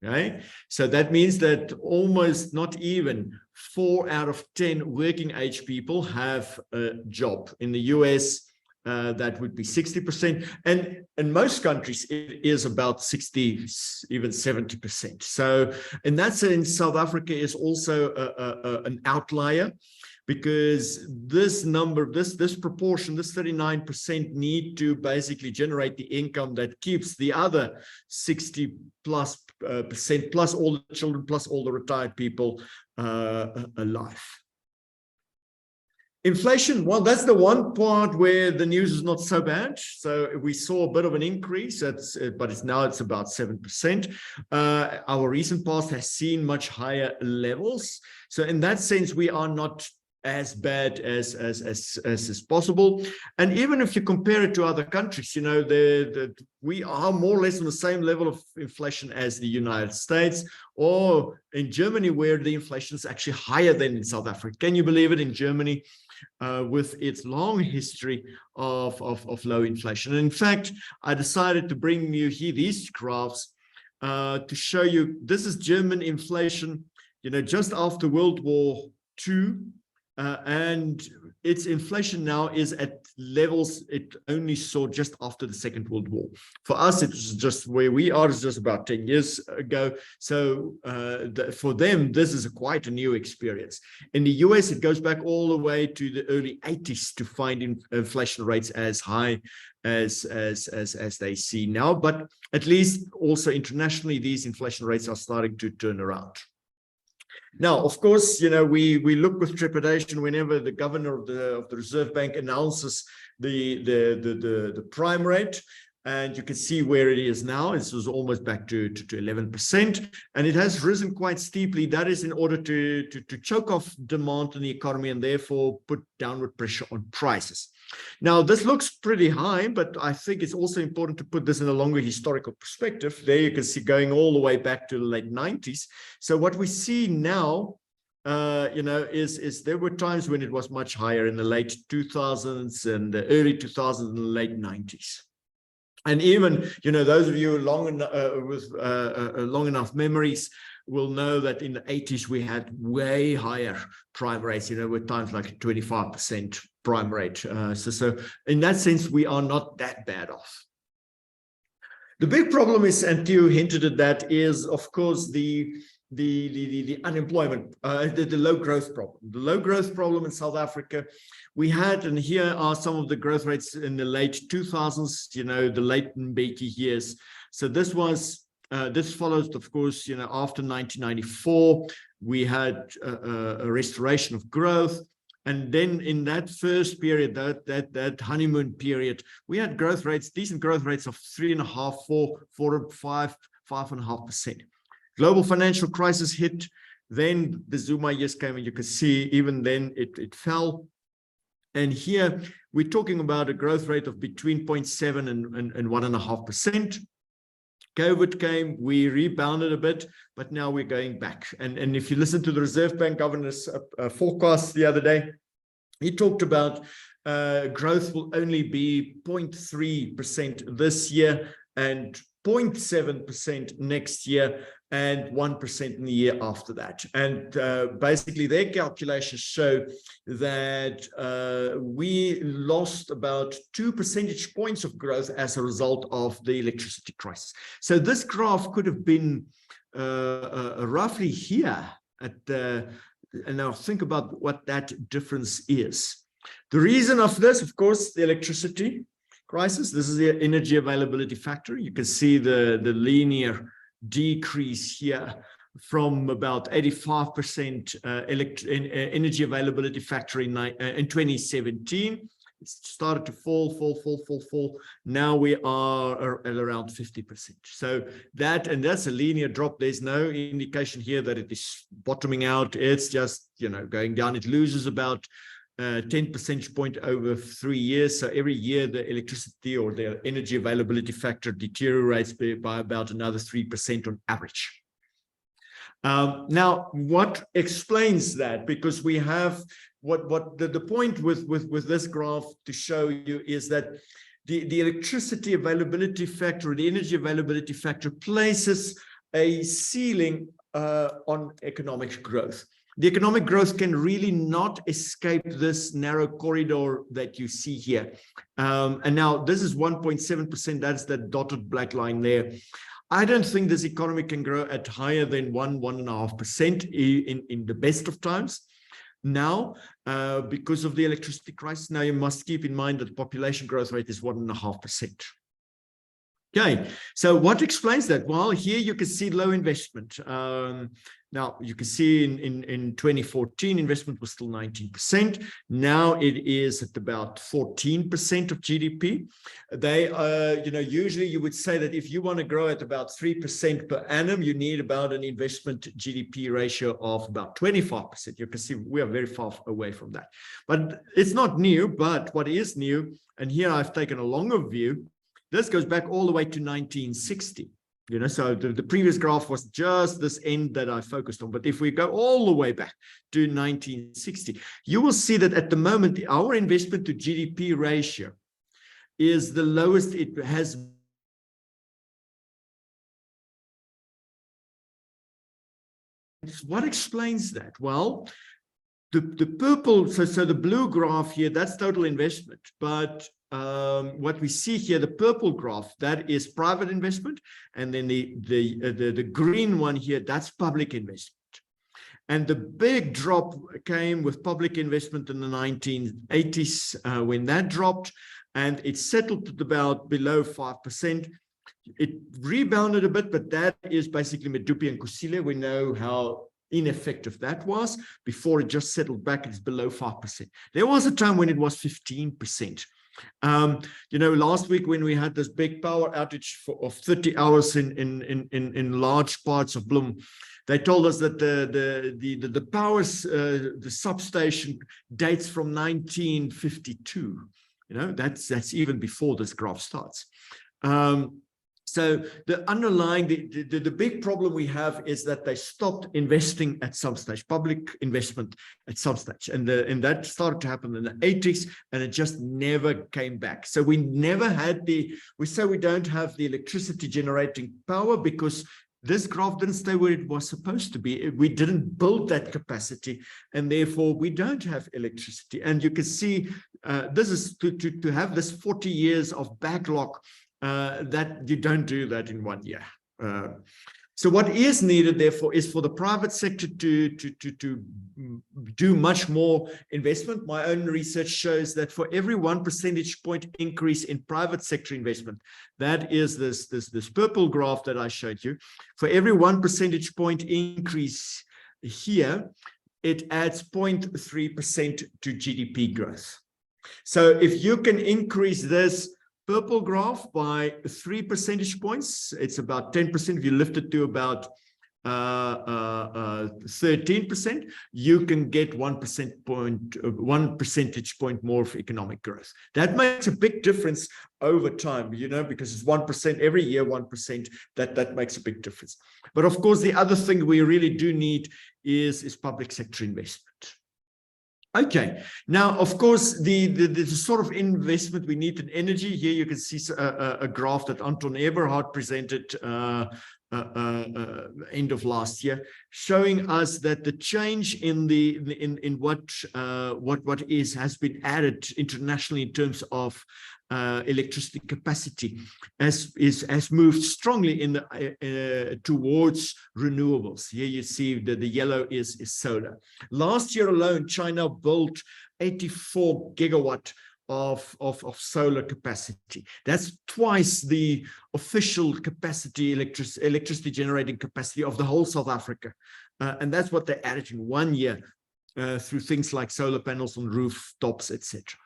Okay, so that means that almost not even 4 out of 10 working age people have a job. In the US, that would be 60%. And in most countries, it is about 60, even 70%. So in that sense, South Africa is also an outlier, because this number, this proportion, this 39% need to basically generate the income that keeps the other 60+% plus all the children, plus all the retired people alive. Inflation, well, that's the one part where the news is not so bad. So we saw a bit of an increase, but it's about 7%. Our recent past has seen much higher levels. So in that sense, we are not as bad as is possible. And even if you compare it to other countries, you know, we are more or less on the same level of inflation as the United States, or in Germany, where the inflation is actually higher than in South Africa. Can you believe it? In Germany, with its long history of low inflation. And in fact, I decided to bring you here these graphs to show you, this is German inflation, you know, just after World War II. And its inflation now is at levels it only saw just after the Second World War. For us, it was just where we are, is just about 10 years ago. So for them, this is quite a new experience. In the US, it goes back all the way to the early 80s to find inflation rates as high as they see now. But at least also internationally, these inflation rates are starting to turn around. Now, of course, you know, we look with trepidation whenever the governor of the Reserve Bank announces the prime rate, and you can see where it is now. This was almost back to 11%, and it has risen quite steeply. That is in order to choke off demand in the economy and therefore put downward pressure on prices. Now, this looks pretty high, but I think it's also important to put this in a longer historical perspective. There you can see going all the way back to the late 90s. So what we see now, you know, is there were times when it was much higher in the late 2000s and the early 2000s and the late 90s. And even, you know, those of you with long enough memories will know that in the 80s, we had way higher prime rates, you know, with times like 25% prime rate. So in that sense, we are not that bad off. The big problem is, and you hinted at that, is of course the unemployment, the low growth problem. The low growth problem in South Africa, we had, and here are some of the growth rates in the late 2000s, you know, the late Mbeki years. So this was, this follows, of course, you know, after 1994, we had a restoration of growth. And then in that first period, that honeymoon period, we had growth rates, decent growth rates of 3.5%, 4%, 5%, 5.5%. Global financial crisis hit. Then the Zuma years came, and you can see even then it fell. And here we're talking about a growth rate of between 0.7 and 1.5%. COVID came, we rebounded a bit, but now we're going back. And if you listen to the Reserve Bank governor's forecast the other day, he talked about growth will only be 0.3% this year and 0.7% next year and 1% in the year after that. And basically their calculations show that we lost about 2 percentage points of growth as a result of the electricity crisis. So this graph could have been roughly here at and now think about what that difference is. The reason of this, of course, the electricity crisis. This is the energy availability factor. You can see the linear decrease here from about 85% energy availability factor in 2017. It started to fall. Now we are at around 50%. So that's a linear drop. There's no indication here that it is bottoming out. It's just, going down. It loses about 10 percentage point over 3 years. So every year the electricity or the energy availability factor deteriorates by about another 3% on average. Now, what explains that? Because we have the point with this graph to show you is that the electricity availability factor, the energy availability factor places a ceiling on economic growth. The economic growth can really not escape this narrow corridor that you see here. And now this is 1.7%. That's the dotted black line there. I don't think this economy can grow at higher than 1.5% in the best of times. Now, because of the electricity crisis, now you must keep in mind that the population growth rate is 1.5%. Okay, so what explains that? Well, here you can see low investment. Now, you can see in 2014, investment was still 19%. Now it is at about 14% of GDP. They, usually you would say that if you want to grow at about 3% per annum, you need about an investment GDP ratio of about 25%. You can see we are very far away from that. But it's not new, but what is new, and here I've taken a longer view, this goes back all the way to 1960. So the previous graph was just this end that I focused on. But if we go all the way back to 1960, you will see that at the moment, our investment to GDP ratio is the lowest it has been. What explains that? Well, the purple, so the blue graph here, that's total investment. But what we see here, the purple graph, that is private investment, and then the green one here, that's public investment. And the big drop came with public investment in the 1980s when that dropped, and it settled at about below 5%. It rebounded a bit, but that is basically Medupi and Kusile. We know how ineffective that was. Before it just settled back, it's below 5%. There was a time when it was 15%. Last week when we had this big power outage of 30 hours in large parts of Bloem, they told us that the powers, the substation dates from 1952. That's even before this graph starts. So the underlying, the big problem we have is that they stopped investing at some stage, public investment at some stage. And that started to happen in the 80s, and it just never came back. So we never had we say we don't have the electricity generating power because this graph didn't stay where it was supposed to be. We didn't build that capacity, and therefore we don't have electricity. And you can see this is to have this 40 years of backlog. That you don't do that in 1 year. So what is needed, therefore, is for the private sector to do much more investment. My own research shows that for every 1 percentage point increase in private sector investment, that is this purple graph that I showed you, for every 1 percentage point increase here, it adds 0.3% to GDP growth. So if you can increase this purple graph by 3 percentage points, it's about 10%. If you lift it to about 13%, you can get 1 percentage point more of economic growth. That makes a big difference over time, you know, because it's 1% every year, 1%, that makes a big difference. But of course, the other thing we really do need is public sector investment. Okay, now, of course, the sort of investment we need in energy, here you can see a graph that Anton Eberhard presented end of last year, showing us that the change in what has been added internationally in terms of electricity capacity has moved strongly towards renewables. Here you see that the yellow is solar. Last year alone, China built 84 gigawatt of solar capacity. That's twice the official capacity, electricity generating capacity of the whole South Africa. And that's what they added in 1 year through things like solar panels on rooftops, etc.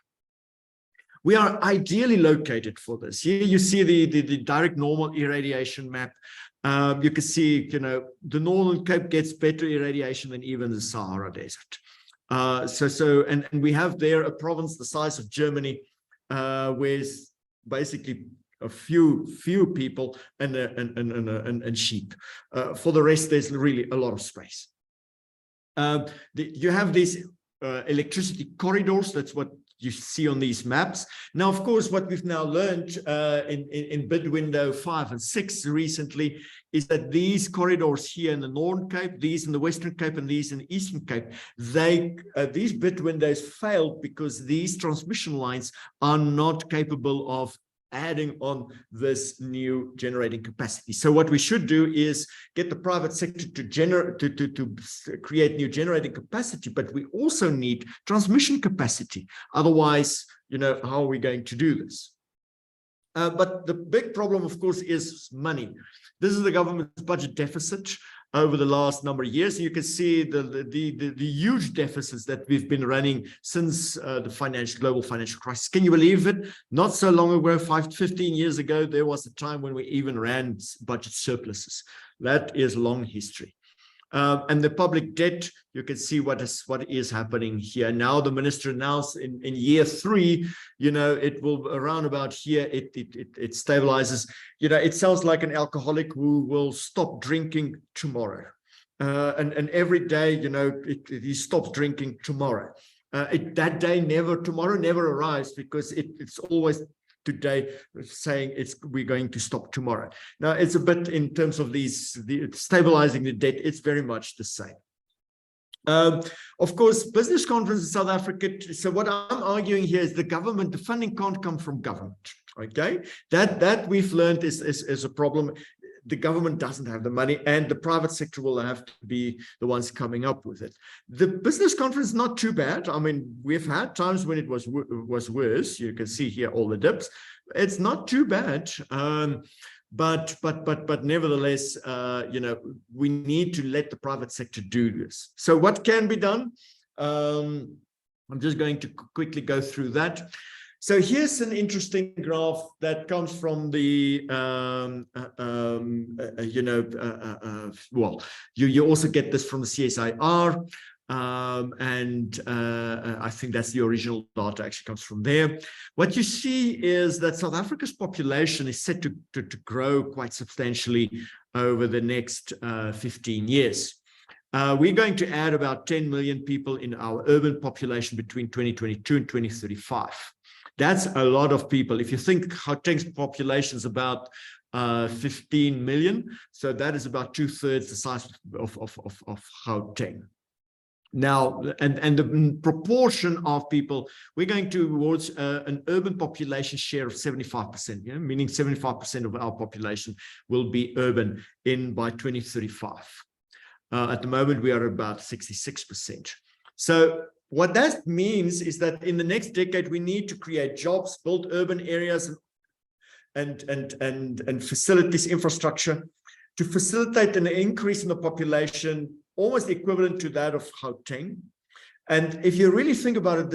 We are ideally located for this. Here you see the direct normal irradiation map. You can see, you know, the Northern Cape gets better irradiation than even the Sahara Desert. And we have there a province the size of Germany, with basically a few people and sheep. For the rest, there's really a lot of space. You have these electricity corridors. That's what you see on these maps. Now, of course, what we've now learned in bid window 5 and 6 recently is that these corridors here in the Northern Cape, these in the Western Cape, and these in the Eastern Cape, these bid windows failed because these transmission lines are not capable of adding on this new generating capacity. So what we should do is get the private sector to create new generating capacity, but we also need transmission capacity. Otherwise, you know, how are we going to do this? But the big problem, of course, is money. This is the government's budget deficit over the last number of years. You can see the huge deficits that we've been running since the global financial crisis. Can you believe it? Not so long ago, 15 years ago, there was a time when we even ran budget surpluses. That is long history. And the public debt, you can see what is happening here. Now the minister announced in year 3, you know, it will around about here, it stabilizes. You know, it sounds like an alcoholic who will stop drinking tomorrow. And every day, you know, he stops drinking tomorrow. That day tomorrow never arrives, because it's always today saying we're going to stop tomorrow. Now it's a bit in terms of stabilizing the debt, it's very much the same. Of course, business confidence in South Africa. So what I'm arguing here is the funding can't come from government. Okay, that we've learned is a problem. The government doesn't have the money, and the private sector will have to be the ones coming up with it. The business confidence is not too bad. I mean, we've had times when it was worse. You can see here all the dips. It's not too bad, but nevertheless, you know, we need to let the private sector do this. So what can be done? I'm just going to quickly go through that. So here's an interesting graph that comes from the, you also get this from the CSIR, and I think that's the original data actually comes from there. What you see is that South Africa's population is set to grow quite substantially over the next 15 years. We're going to add about 10 million people in our urban population between 2022 and 2035. That's a lot of people. If you think Gauteng's population is about 15 million, so that is about 2/3 the size of Gauteng. Now, and the proportion of people, we're going towards an urban population share of 75%, you know, meaning 75% of our population will be urban by 2035. At the moment, we are about 66%. So what that means is that in the next decade, we need to create jobs, build urban areas and facilities, infrastructure to facilitate an increase in the population. almost equivalent to that of Gauteng. And if you really think about it,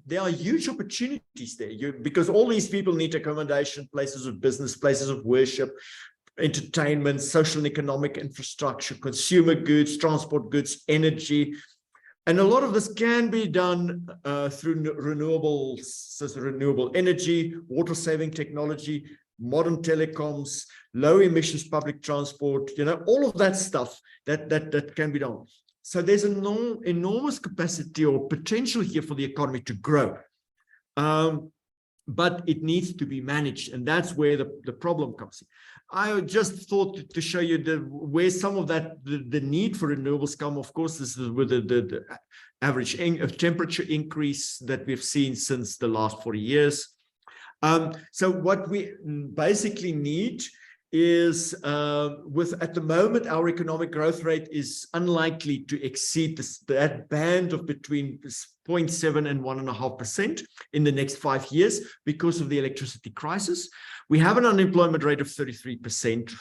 there are huge opportunities there because all these people need accommodation, places of business, places of worship, entertainment, social and economic infrastructure, consumer goods, transport goods, energy. And a lot of this can be done through renewables, such as renewable energy, water-saving technology, modern telecoms, low emissions public transport, all of that stuff that can be done. So there's an enormous capacity or potential here for the economy to grow. But it needs to be managed, and that's where the problem comes in. I just thought to show you where some of that, the need for renewables come. Of course, this is with the average temperature increase that we've seen since the last 40 years. So what we basically need is at the moment, our economic growth rate is unlikely to exceed that band of between 0.7 and 1.5% in the next 5 years because of the electricity crisis. We have an unemployment rate of 33%,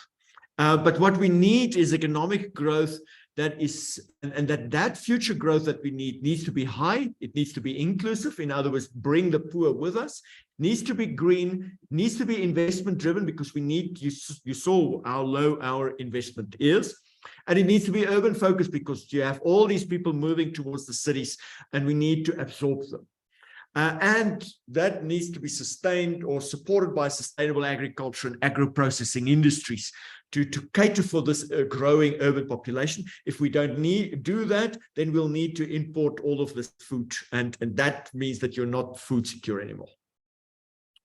but what we need is economic growth that is, and that future growth that we need needs to be high. It needs to be inclusive. In other words, bring the poor with us. Needs to be green, needs to be investment driven because we need, you saw how low our investment is. And it needs to be urban focused because you have all these people moving towards the cities and we need to absorb them. And that needs to be sustained or supported by sustainable agriculture and agro-processing industries to cater for this growing urban population. If we don't do that, then we'll need to import all of this food. And that means that you're not food secure anymore.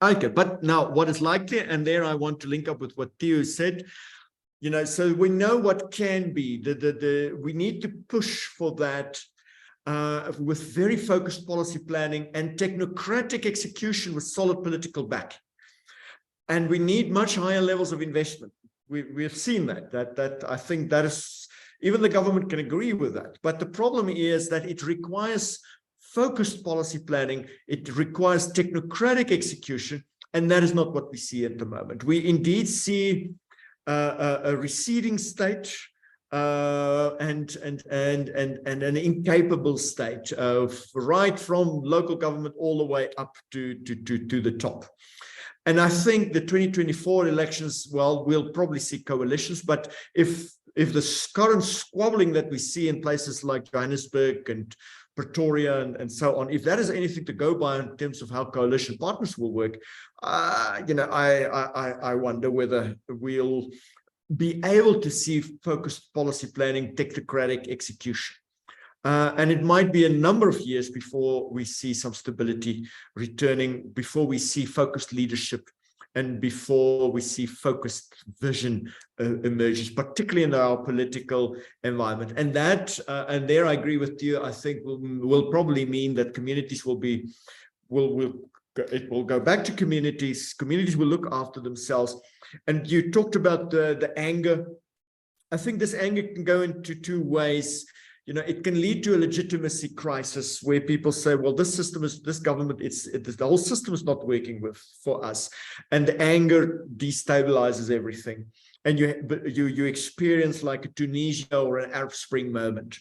Okay, but now what is likely, and there I want to link up with what Theo said, so we know what can be. We need to push for that with very focused policy planning and technocratic execution with solid political back. And we need much higher levels of investment. We have seen that I think that is, even the government can agree with that. But the problem is that it requires focused policy planning, it requires technocratic execution, and that is not what we see at the moment. We indeed see a receding state and an incapable state of right from local government all the way up to the top. And I think the 2024 elections, well, we'll probably see coalitions, but if the current squabbling that we see in places like Johannesburg and Pretoria and so on, if that is anything to go by in terms of how coalition partners will work, I wonder whether we'll be able to see focused policy planning, technocratic execution. And it might be a number of years before we see some stability returning, before we see focused leadership, and before we see focused vision emerges, particularly in our political environment. And that, and there I agree with you, I think will probably mean that communities it will go back to communities. Communities will look after themselves. And you talked about the anger. I think this anger can go into two ways. It can lead to a legitimacy crisis where people say, well, this government, the whole system is not working for us. And the anger destabilizes everything. And you experience like a Tunisia or an Arab Spring moment.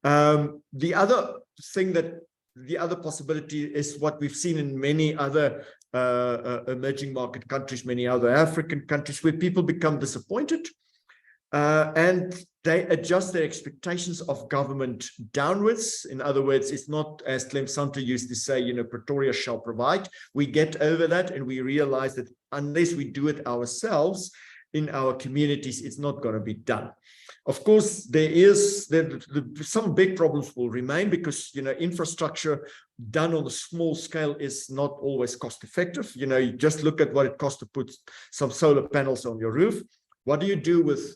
The other possibility is what we've seen in many other emerging market countries, many other African countries, where people become disappointed and they adjust their expectations of government downwards. In other words, it's not, as Clem Santo used to say, Pretoria shall provide. We get over that and we realize that unless we do it ourselves in our communities, it's not going to be done. Of course, some big problems will remain because, infrastructure done on a small scale is not always cost effective. You just look at what it costs to put some solar panels on your roof. What do you do with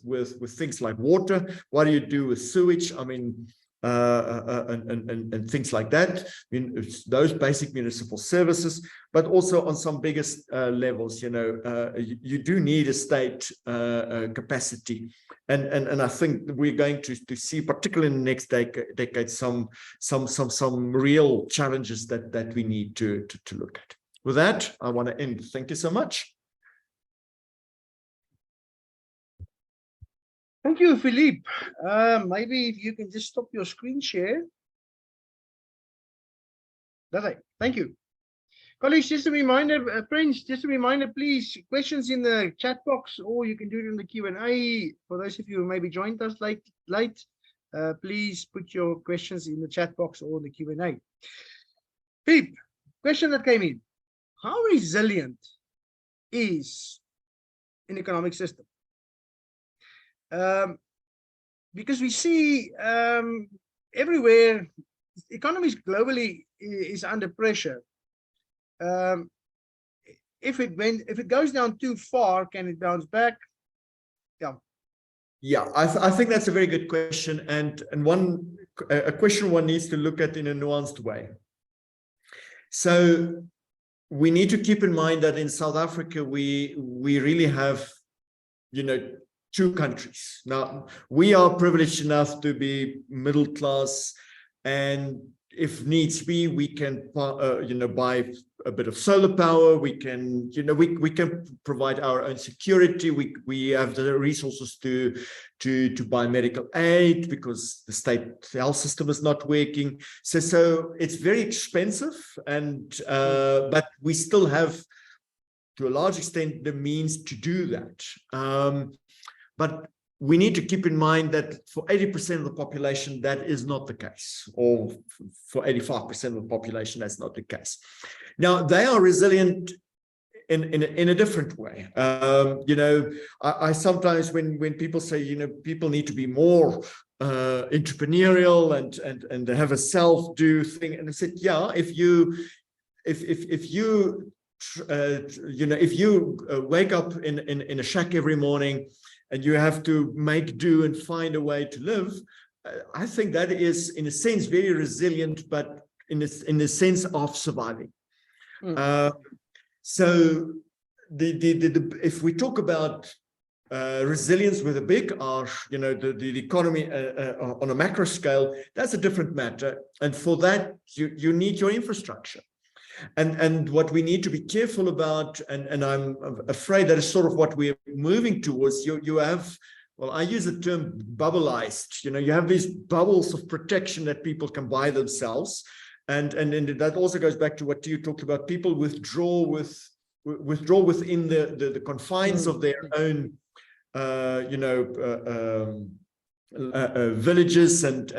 things like water? What do you do with sewage? I mean, and things like that. It's those basic municipal services, but also on some biggest levels, you do need a state capacity. And I think we're going to see, particularly in the next decade, some real challenges that we need to look at. With that, I want to end. Thank you so much. Thank you, Philippe. Maybe if you can just stop your screen share. That's right. Thank you. Colleagues, just a reminder, friends, just a reminder, please, questions in the chat box, or you can do it in the Q&A. For those of you who maybe joined us late, please put your questions in the chat box or the Q&A. Philippe, question that came in. How resilient is an economic system? Because we see everywhere, economies globally is under pressure. If it goes down too far, can it bounce back? Yeah, I think that's a very good question, and a question one needs to look at in a nuanced way. So we need to keep in mind that in South Africa we really have, two countries. Now, we are privileged enough to be middle class, and if needs be, we can buy a bit of solar power. We can we can provide our own security. We have the resources to buy medical aid because the state health system is not working. So it's very expensive, and but we still have, to a large extent, the means to do that. But we need to keep in mind that for 80% of the population, that is not the case, or for 85% of the population, that's not the case. Now, they are resilient in a different way. I sometimes, when people say, people need to be more entrepreneurial and have a self-do thing, and I said, yeah, if you wake up in a shack every morning and you have to make do and find a way to live, I think that is, in a sense, very resilient, but in the sense of surviving. So if we talk about resilience with a big R, the economy on a macro scale, that's a different matter. And for that, you need your infrastructure. And what we need to be careful about, and I'm afraid that is sort of what we're moving towards, you have, well, I use the term bubbleized, you have these bubbles of protection that people can buy themselves. And that also goes back to what you talked about, people withdraw within the confines of their own, villages and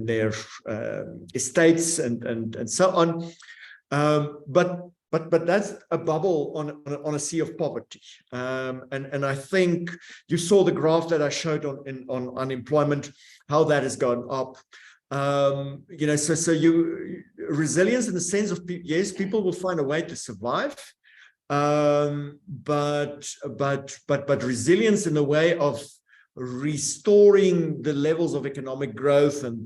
their estates and so on, but that's a bubble on a sea of poverty, and I think you saw the graph that I showed on unemployment, how that has gone up. So resilience in the sense of, yes, people will find a way to survive, but resilience in the way of restoring the levels of economic growth and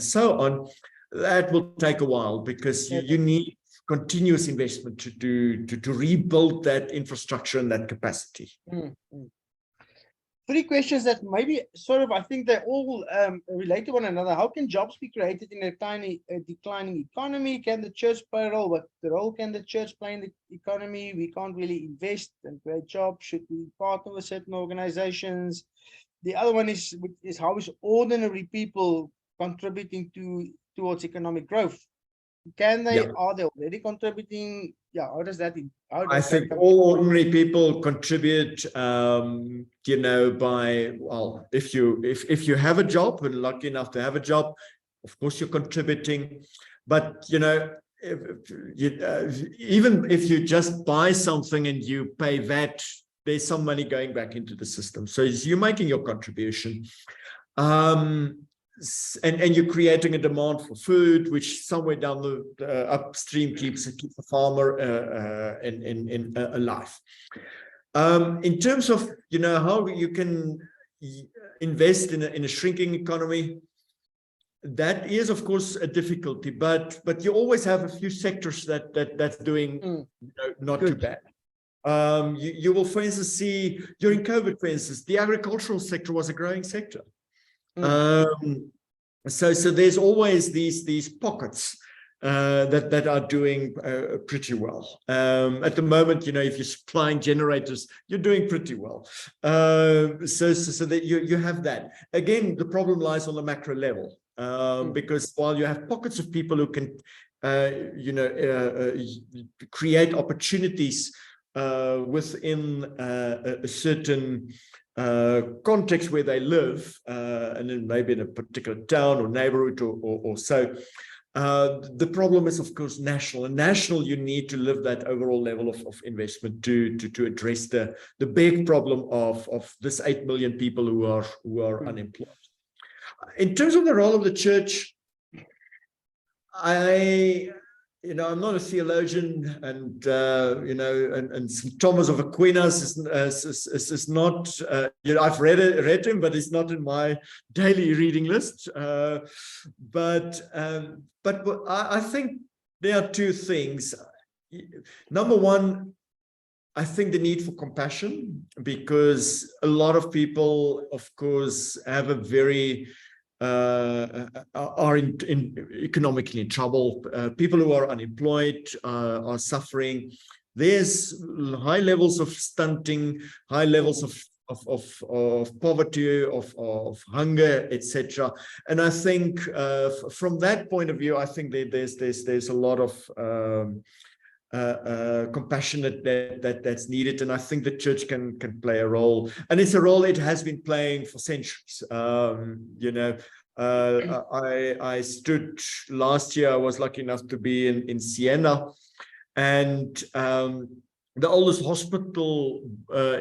so on, that will take a while, because you need continuous investment to rebuild that infrastructure and that capacity. Three questions that maybe sort of, I think they're all relate to one another. How can jobs be created in a declining economy? Can the church play a role? What role can the church play in the economy? We can't really invest and create jobs. Should we partner with certain organizations? The other one is how is ordinary people contributing towards economic growth? Can they? Yeah. Are they already contributing? Yeah, how does that? I think all ordinary people contribute, by, well, if you have a job and lucky enough to have a job, of course you're contributing. But even if you just buy something and you pay VAT, there's some money going back into the system. So you're making your contribution. And you're creating a demand for food, which somewhere down the upstream keeps the farmer alive. In terms of how you can invest in a shrinking economy, that is of course a difficulty, but you always have a few sectors that's doing not too bad. You will, for instance, see during COVID, for instance, the agricultural sector was a growing sector. So there's always these pockets, that are doing pretty well. At the moment, you know, if you're supplying generators, you're doing pretty well. So that you have that. Again, the problem lies on the macro level, because while you have pockets of people who can, create opportunities within a certain context where they live, and then maybe in a particular town or neighborhood or so. The problem is, of course, national. And national, you need to live that overall level of investment to address the big problem of this 8 million people who are unemployed. In terms of the role of the church, I'm not a theologian, and and St. Thomas of Aquinas is not. I've read him, but it's not in my daily reading list. But I think there are two things. Number one, I think the need for compassion, because a lot of people, of course, have a very are economically in trouble. People who are unemployed are suffering. There's high levels of stunting, high levels of poverty, of hunger, etc. And I think from that point of view, I think there's a lot of compassion that's needed, and I think the church can play a role, and it's a role it has been playing for centuries. I stood last year. I was lucky enough to be in Siena, and the oldest hospital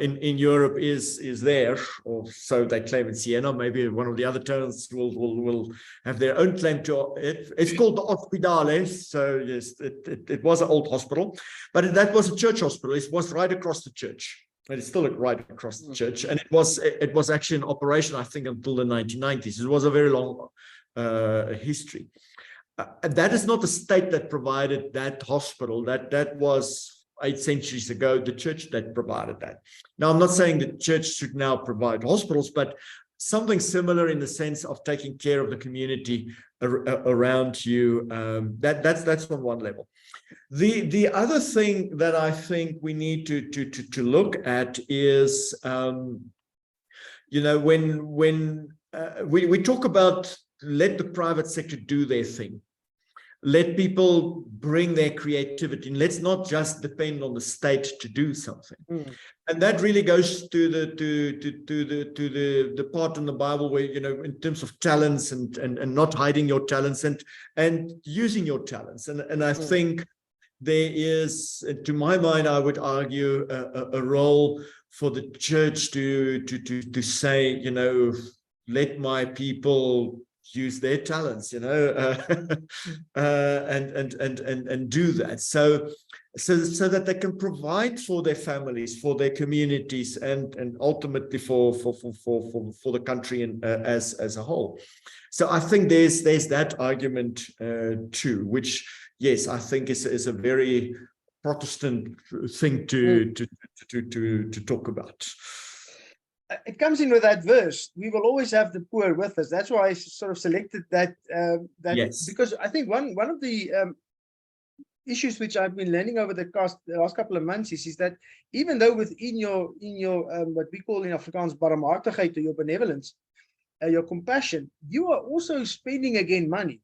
in Europe is there, or so they claim in Siena. Maybe one of the other towns will have their own claim to it. It's called the Ospedale. So yes, it was an old hospital, but that was a church hospital. It was right across the church. And it's still right across the church, and it was actually in operation, I think, until the 1990s. It was a very long history. And that is not the state that provided that hospital. That was 8 centuries ago, the church that provided that. Now, I'm not saying the church should now provide hospitals, but something similar in the sense of taking care of the community around you. That's on one level. The other thing that I think we need to look at is, when we talk about let the private sector do their thing. Let people bring their creativity, and let's not just depend on the state to do something. And that really goes to the part in the Bible where, in terms of talents and not hiding your talents and using your talents. And I think there is, to my mind, I would argue a role for the church to say, let my people use their talents, and do that, so that they can provide for their families, for their communities, and ultimately for the country and as a whole. So I think there's that argument too, which, yes, I think is a very Protestant thing to talk about. It comes in with that verse. We will always have the poor with us. That's why I sort of selected that. Yes. Because I think one of the issues which I've been learning over the last couple of months is that even though within your what we call in Afrikaans barmhartigheid, or your benevolence, your compassion, you are also spending again money.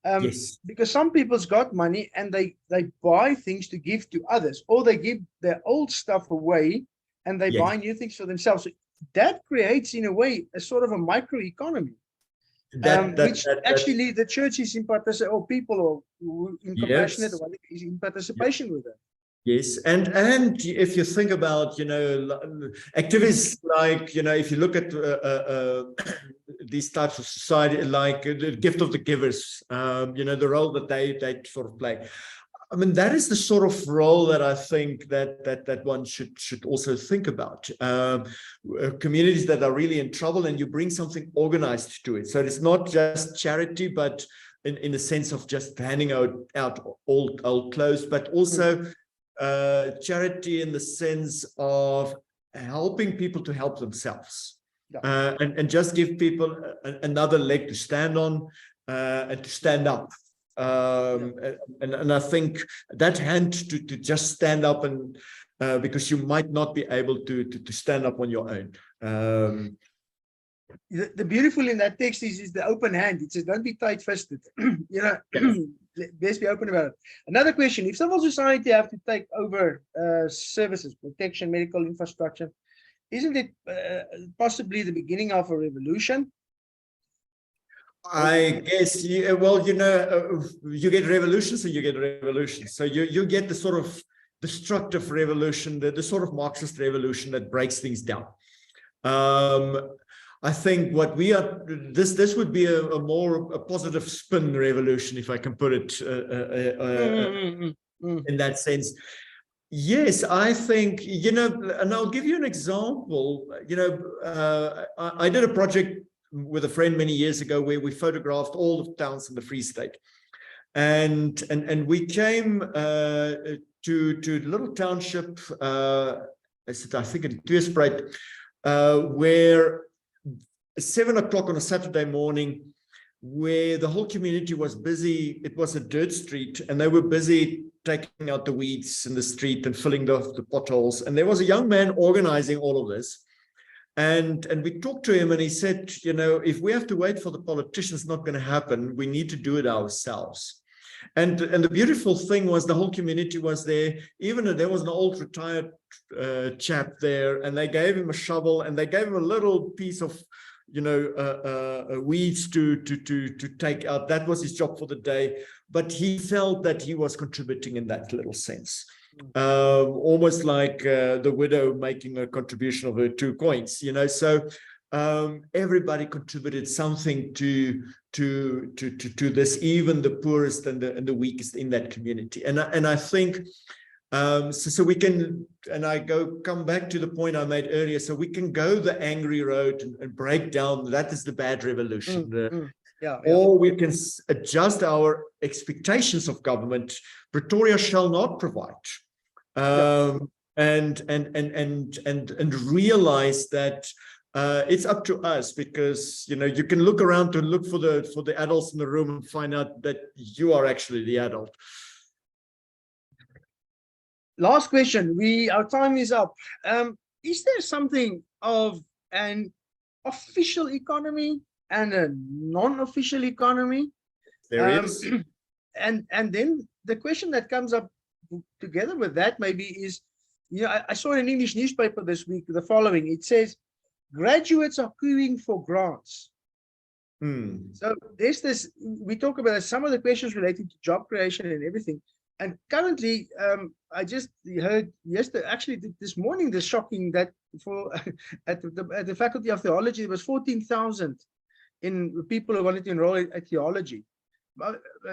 Yes. Because some people's got money and they buy things to give to others, or they give their old stuff away and they buy new things for themselves. So that creates, in a way, a sort of a microeconomy, which actually the church is in participation, or people who in compassionate, or is in participation with that. Yes, and if you think about, activities like, if you look at these types of society, like the gift of the givers, the role that they sort of play. I mean, that is the sort of role that I think that one should also think about. Communities that are really in trouble, and you bring something organized to it. So it's not just charity, but in the sense of just handing out old clothes, but also charity in the sense of helping people to help themselves, and just give people another leg to stand on, and to stand up. And I think that hand to just stand up and because you might not be able to stand up on your own. The beautiful in that text is the open hand. It says, don't be tight-fisted. Let's be open about it. Another question, if civil society have to take over services, protection, medical infrastructure, isn't it possibly the beginning of a revolution? I guess, well, you get revolutions and you get revolutions. So you get the sort of destructive revolution, the sort of Marxist revolution that breaks things down. I think what we are, this would be a more positive spin revolution, if I can put it in that sense. Yes, I think, and I'll give you an example. I did a project with a friend many years ago where we photographed all the towns in the Free State. And we came to a little township, I think in Tweespruit, where 7 o'clock on a Saturday morning, where the whole community was busy. It was a dirt street, and they were busy taking out the weeds in the street and filling the potholes. And there was a young man organizing all of this. And we talked to him, and he said, if we have to wait for the politicians, it's not going to happen. We need to do it ourselves. And the beautiful thing was the whole community was there. Even there was an old retired chap there, and they gave him a shovel, and they gave him a little piece of weeds to take out. That was his job for the day, but he felt that he was contributing in that little sense, almost like the widow making a contribution of her 2 coins. So everybody contributed something to this, even the poorest and the weakest in that community. And I think so we can, and come back to the point I made earlier, so we can go the angry road and break down. That is the bad revolution. Or we can adjust our expectations of government. Pretoria shall not provide, and realize that it's up to us, because you can look around to look for the adults in the room and find out that you are actually the adult. Last question. Our time is up. Is there something of an official economy and a non-official economy? There is. And then the question that comes up together with that maybe is, I saw in an English newspaper this week the following. It says, graduates are queuing for grants. So there's this, we talk about some of the questions related to job creation and everything. And currently, I just heard yesterday, actually this morning, the shocking that at the Faculty of Theology, there was 14,000 in people who wanted to enroll at theology.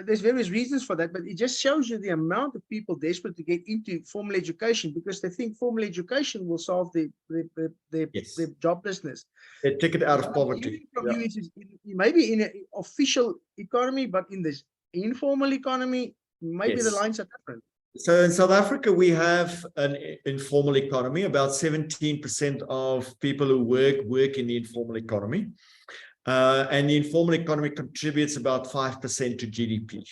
There's various reasons for that, but it just shows you the amount of people desperate to get into formal education because they think formal education will solve their joblessness. A ticket out of poverty. Maybe in an official economy, but in this informal economy, maybe the lines are different. So in South Africa, we have an informal economy. About 17% of people who work in the informal economy. And the informal economy contributes about 5% to GDP.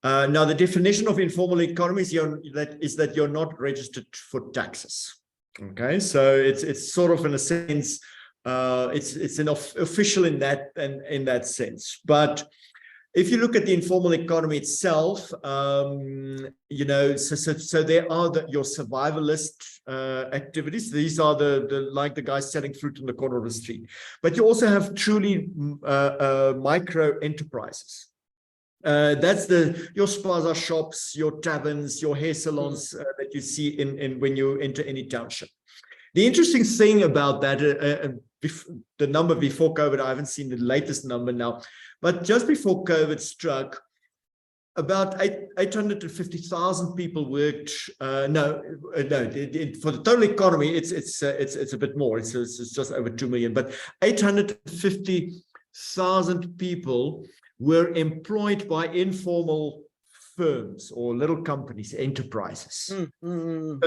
Now, the definition of informal economy is that you're not registered for taxes. Okay, so it's sort of in a sense, it's an official in that sense. But if you look at the informal economy itself, so there are your survivalist activities. These are like the guys selling fruit in the corner of the street. But you also have truly micro enterprises. That's your spaza shops, your taverns, your hair salons that you see when you enter any township. The interesting thing about that, the number before COVID, I haven't seen the latest number now, but just before COVID struck, about 850,000 people worked. For the total economy, it's a bit more. It's just over 2 million, but 850,000 people were employed by informal firms or little companies, enterprises. So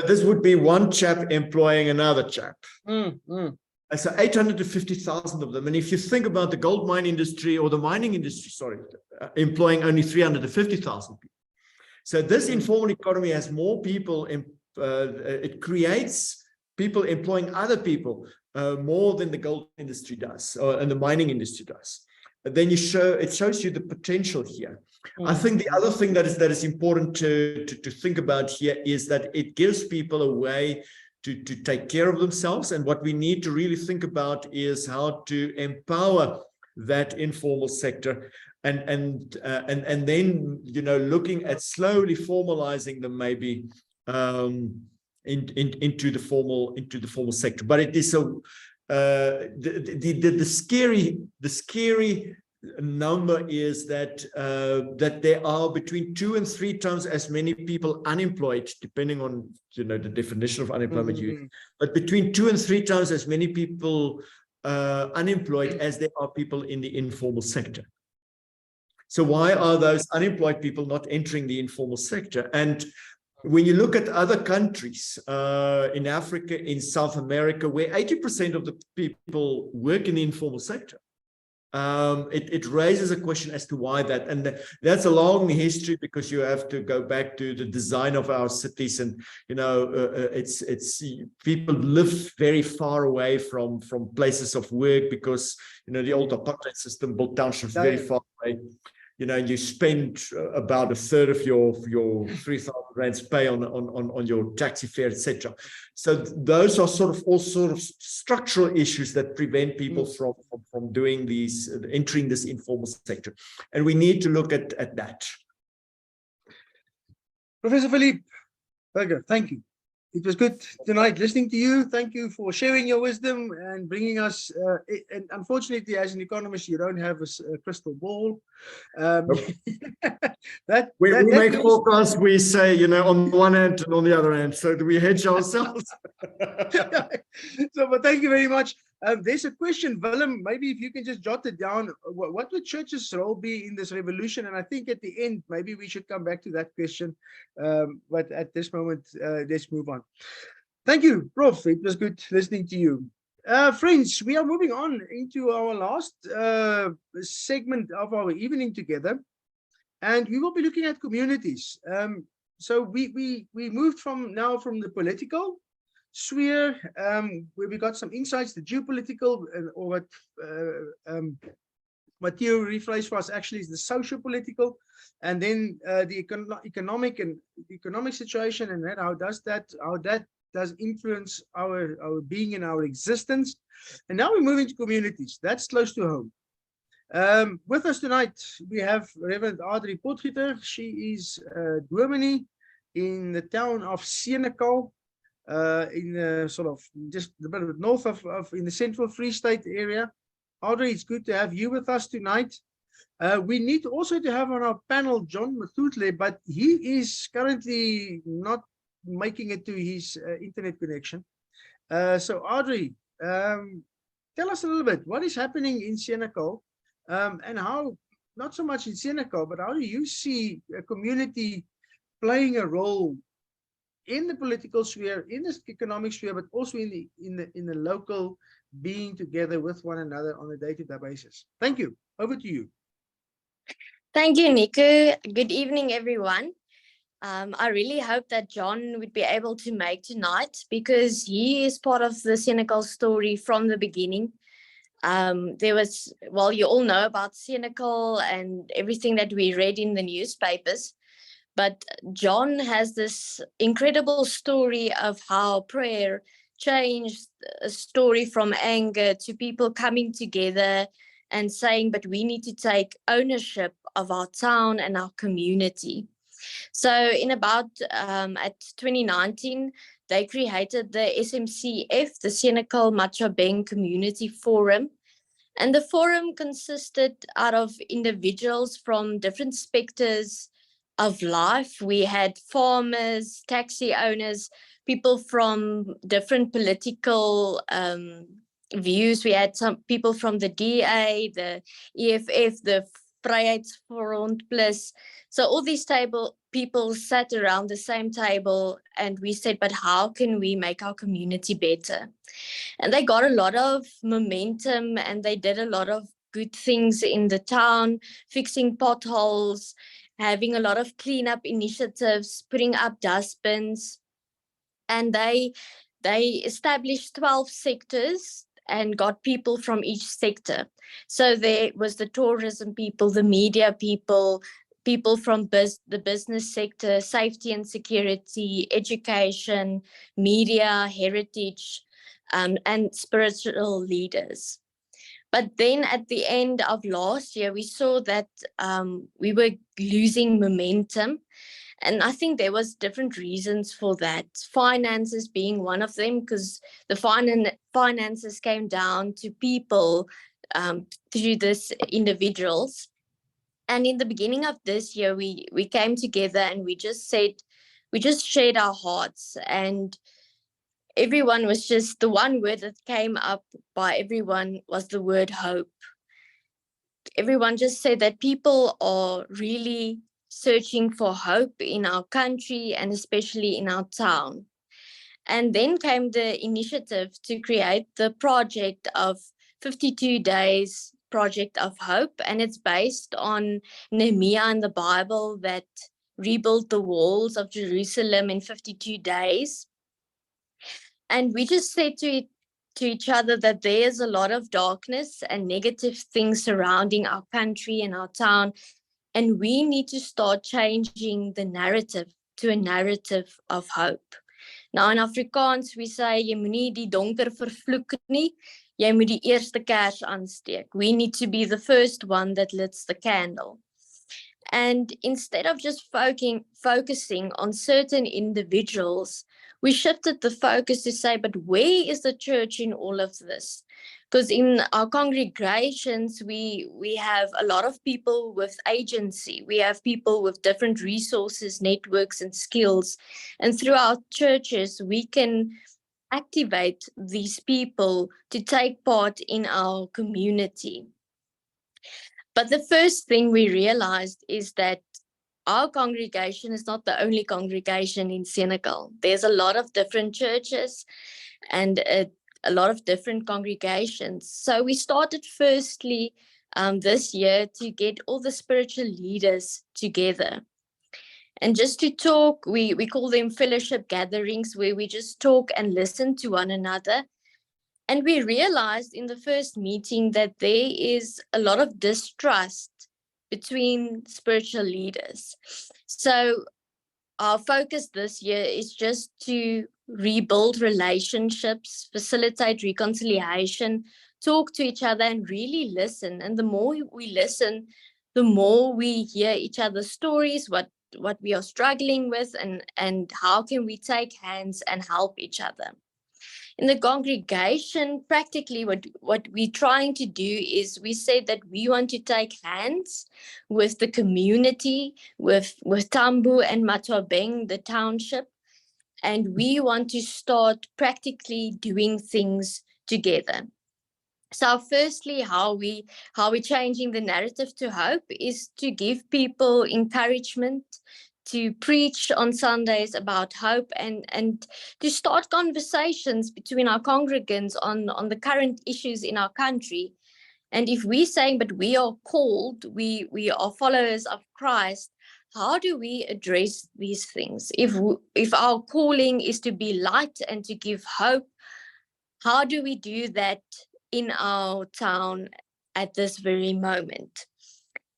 this would be one chap employing another chap. So 850,000 of them. And if you think about the gold mine industry or the mining industry, sorry, employing only 350,000 people. So this informal economy has more people, it creates people employing other people more than the gold industry does, and the mining industry does. And then it shows you the potential here. I think the other thing that is important to think about here is that it gives people a way to take care of themselves. And what we need to really think about is how to empower that informal sector, and then, you know, looking at slowly formalizing them maybe into the formal sector. But it is so the scary number is that that there are between 2 and 3 times as many people unemployed, depending on, you know, the definition of unemployment use, but between 2 and 3 times as many people unemployed as there are people in the informal sector. So why are those unemployed people not entering the informal sector? And when you look at other countries in Africa, in South America, where 80% of the people work in the informal sector, it raises a question as to why that. And that's a long history, because you have to go back to the design of our cities, and, you know, it's people live very far away from places of work, because, you know, the old apartheid system built townships very far away. You know, you spend about a third of your 3,000 rands pay on your taxi fare, etc. So those are all sort of structural issues that prevent people from doing these, entering this informal sector, and we need to look at that. Professor Philippe Burger, thank you. It was good tonight listening to you. Thank you for sharing your wisdom and bringing us. And unfortunately, as an economist, you don't have a crystal ball. We make forecasts. We say, you know, on one hand and on the other hand. So do we hedge ourselves? But thank you very much. There's a question, Willem. Maybe if you can just jot it down. What would church's role be in this revolution? And I think at the end, maybe we should come back to that question. But at this moment, let's move on. Thank you, Prof. It was good listening to you. Friends, we are moving on into our last segment of our evening together. And we will be looking at communities. So we moved from the political sphere, where we got some insights, the geopolitical, or what Matteo rephrased for us actually is the socio-political, and then the economic situation, and then how that does influence our being and our existence. And now we move into communities. That's close to home. With us tonight, we have Reverend Adri Potgieter. She is dominee in the town of Senekal, in sort of just a bit north of in the Central Free State area. Audrey, it's good to have you with us tonight. We need also to have on our panel John Mathutle, but he is currently not making it to his internet connection. So Audrey, tell us a little bit, what is happening in Senekal, and how, not so much in Senekal, but how do you see a community playing a role in the political sphere, in the economic sphere, but also in the local being together with one another on a day-to-day basis? Thank you. Over to you. Thank you, Nico. Good evening, everyone. I really hope that John would be able to make tonight, because he is part of the Senekal story from the beginning. There was, well, you all know about Senekal and everything that we read in the newspapers. But John has this incredible story of how prayer changed a story from anger to people coming together and saying, but we need to take ownership of our town and our community. So in about at 2019, they created the SMCF, the Senekal Matjhabeng Community Forum. And the forum consisted out of individuals from different specters of life. We had farmers, taxi owners, people from different political views. We had some people from the DA, the EFF, the Vryheidsfront Plus. So all these people sat around the same table and we said, but how can we make our community better? And they got a lot of momentum and they did a lot of good things in the town, fixing potholes, having a lot of cleanup initiatives, putting up dustbins. And they established 12 sectors and got people from each sector. So there was the tourism people, the media people, people from the business sector, safety and security, education, media, heritage, and spiritual leaders. But then at the end of last year, we saw that we were losing momentum. And I think there was different reasons for that. Finances being one of them, because the finances came down to people, to this individuals. And in the beginning of this year, we came together and we just shared our hearts, and everyone was just, the one word that came up by everyone was the word hope. Everyone just said that people are really searching for hope in our country and especially in our town. And then came the initiative to create the project of 52 days project of hope. And it's based on Nehemiah in the Bible that rebuilt the walls of Jerusalem in 52 days. And we just said to each other that there's a lot of darkness and negative things surrounding our country and our town. And we need to start changing the narrative to a narrative of hope. Now in Afrikaans, we say, jy moet nie die donker vervloek nie, jy moet die eerste kers aansteek. We need to be the first one that lights the candle. And instead of just focusing on certain individuals, we shifted the focus to say, but where is the church in all of this? Because in our congregations, we have a lot of people with agency. We have people with different resources, networks, and skills. And through our churches, we can activate these people to take part in our community. But the first thing we realized is that our congregation is not the only congregation in Senegal. There's a lot of different churches and a lot of different congregations. So we started firstly this year to get all the spiritual leaders together. And just to talk, we call them fellowship gatherings, where we just talk and listen to one another. And we realized in the first meeting that there is a lot of distrust between spiritual leaders. So our focus this year is just to rebuild relationships, facilitate reconciliation, talk to each other and really listen. And the more we listen, the more we hear each other's stories, what we are struggling with, and how can we take hands and help each other. In the congregation, practically what we're trying to do is we said that we want to take hands with the community, with Tambo and Matwabeng, the township, and we want to start practically doing things together. So firstly, how we're changing the narrative to hope is to give people encouragement, to preach on Sundays about hope, and to start conversations between our congregants on the current issues in our country. And if we're saying, but we are called, we are followers of Christ, how do we address these things? If our calling is to be light and to give hope, how do we do that in our town at this very moment?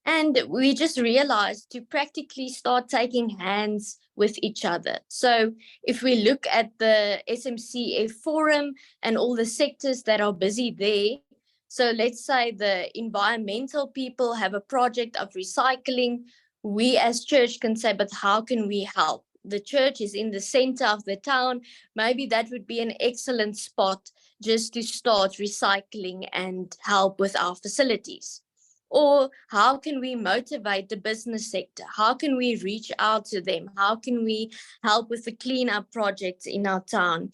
And we just realized to practically start taking hands with each other. So if we look at the SMCF forum and all the sectors that are busy there, so let's say the environmental people have a project of recycling, we as church can say, but how can we help? The church is in the center of the town. Maybe that would be an excellent spot just to start recycling and help with our facilities. Or how can we motivate the business sector? How can we reach out to them? How can we help with the cleanup projects in our town?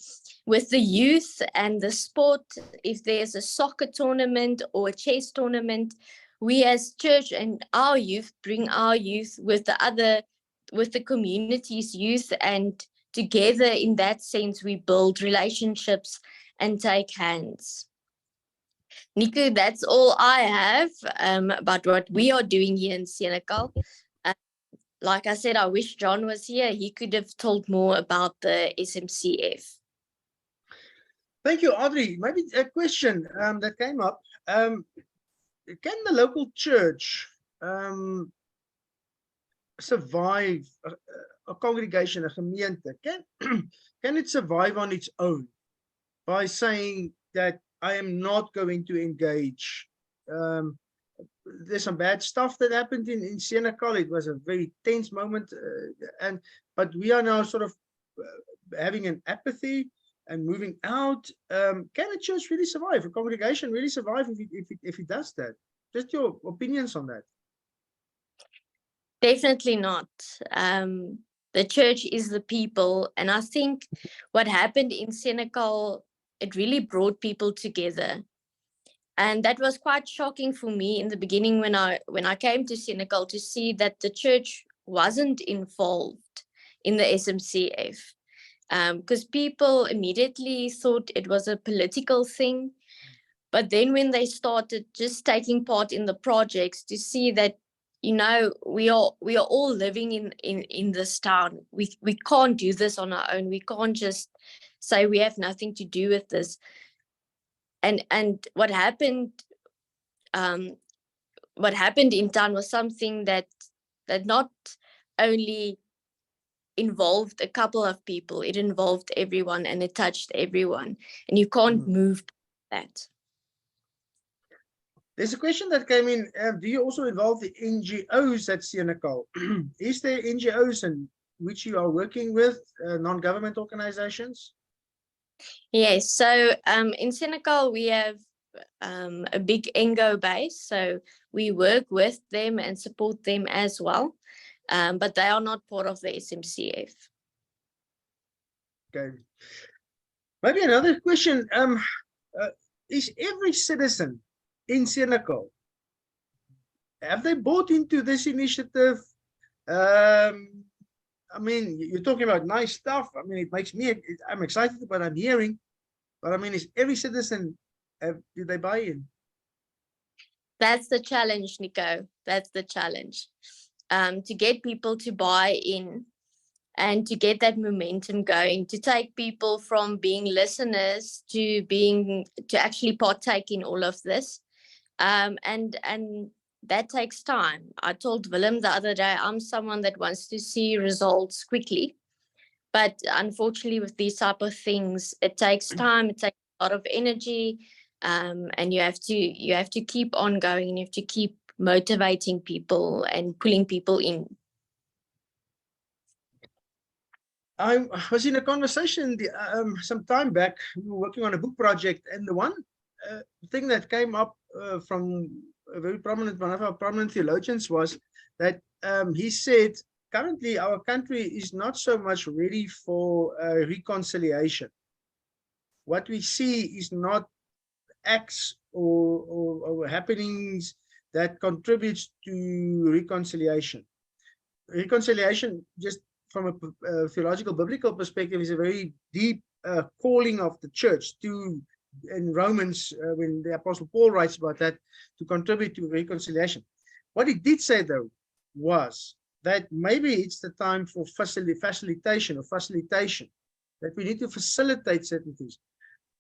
With the youth and the sport, if there's a soccer tournament or a chess tournament, we as church and our youth bring our youth with the other with the community's youth, and together in that sense we build relationships and take hands. Nico, that's all I have about what we are doing here in Senekal. Like I said, I wish John was here. He could have told more about the SMCF. Thank you, Audrey. Maybe a question that came up. Can the local church survive, a congregation, a gemeente? Can it survive on its own by saying that I am not going to engage? There's some bad stuff that happened in Senekal. It was a very tense moment, but we are now sort of having an apathy and moving out. Can a church really survive? A congregation really survive if it does that? Just your opinions on that. Definitely not. The church is the people, and I think what happened in Senekal, it really brought people together. And that was quite shocking for me in the beginning when I came to Senekal, to see that the church wasn't involved in the SMCF, because people immediately thought it was a political thing. But then when they started just taking part in the projects, to see that, you know, we are all living in this town. We can't do this on our own. We can't just say we have nothing to do with this. And what happened in town was something that not only involved a couple of people, it involved everyone, and it touched everyone, and you can't move that. There's a question that came in. Do you also involve the NGOs at Senekal? Is there NGOs in which you are working with, non-government organizations? Yes, so in Senekal we have a big NGO base, so we work with them and support them as well, but they are not part of the SMCF. Okay. Maybe another question. Is every citizen in Senekal, have they bought into this initiative? I mean, you're talking about nice stuff. I mean, it makes me, I'm excited about what I'm hearing. But I mean, is every citizen, do they buy in? That's the challenge, Nico. That's the challenge. To get people to buy in and to get that momentum going, to take people from being listeners to actually partake in all of this. And that takes time. I told Willem the other day, I'm someone that wants to see results quickly. But unfortunately, with these type of things, it takes time, it takes a lot of energy, and you have to keep on going, and you have to keep motivating people and pulling people in. I was in a conversation some time back. We were working on a book project, and the one thing that came up from a very prominent, one of our prominent theologians, was that he said, currently our country is not so much ready for reconciliation. What we see is not acts or happenings that contributes to reconciliation. Reconciliation, just from a theological, biblical perspective, is a very deep calling of the church to, in Romans, when the Apostle Paul writes about that, to contribute to reconciliation. What he did say, though, was that maybe it's the time for facilitation, that we need to facilitate certain things.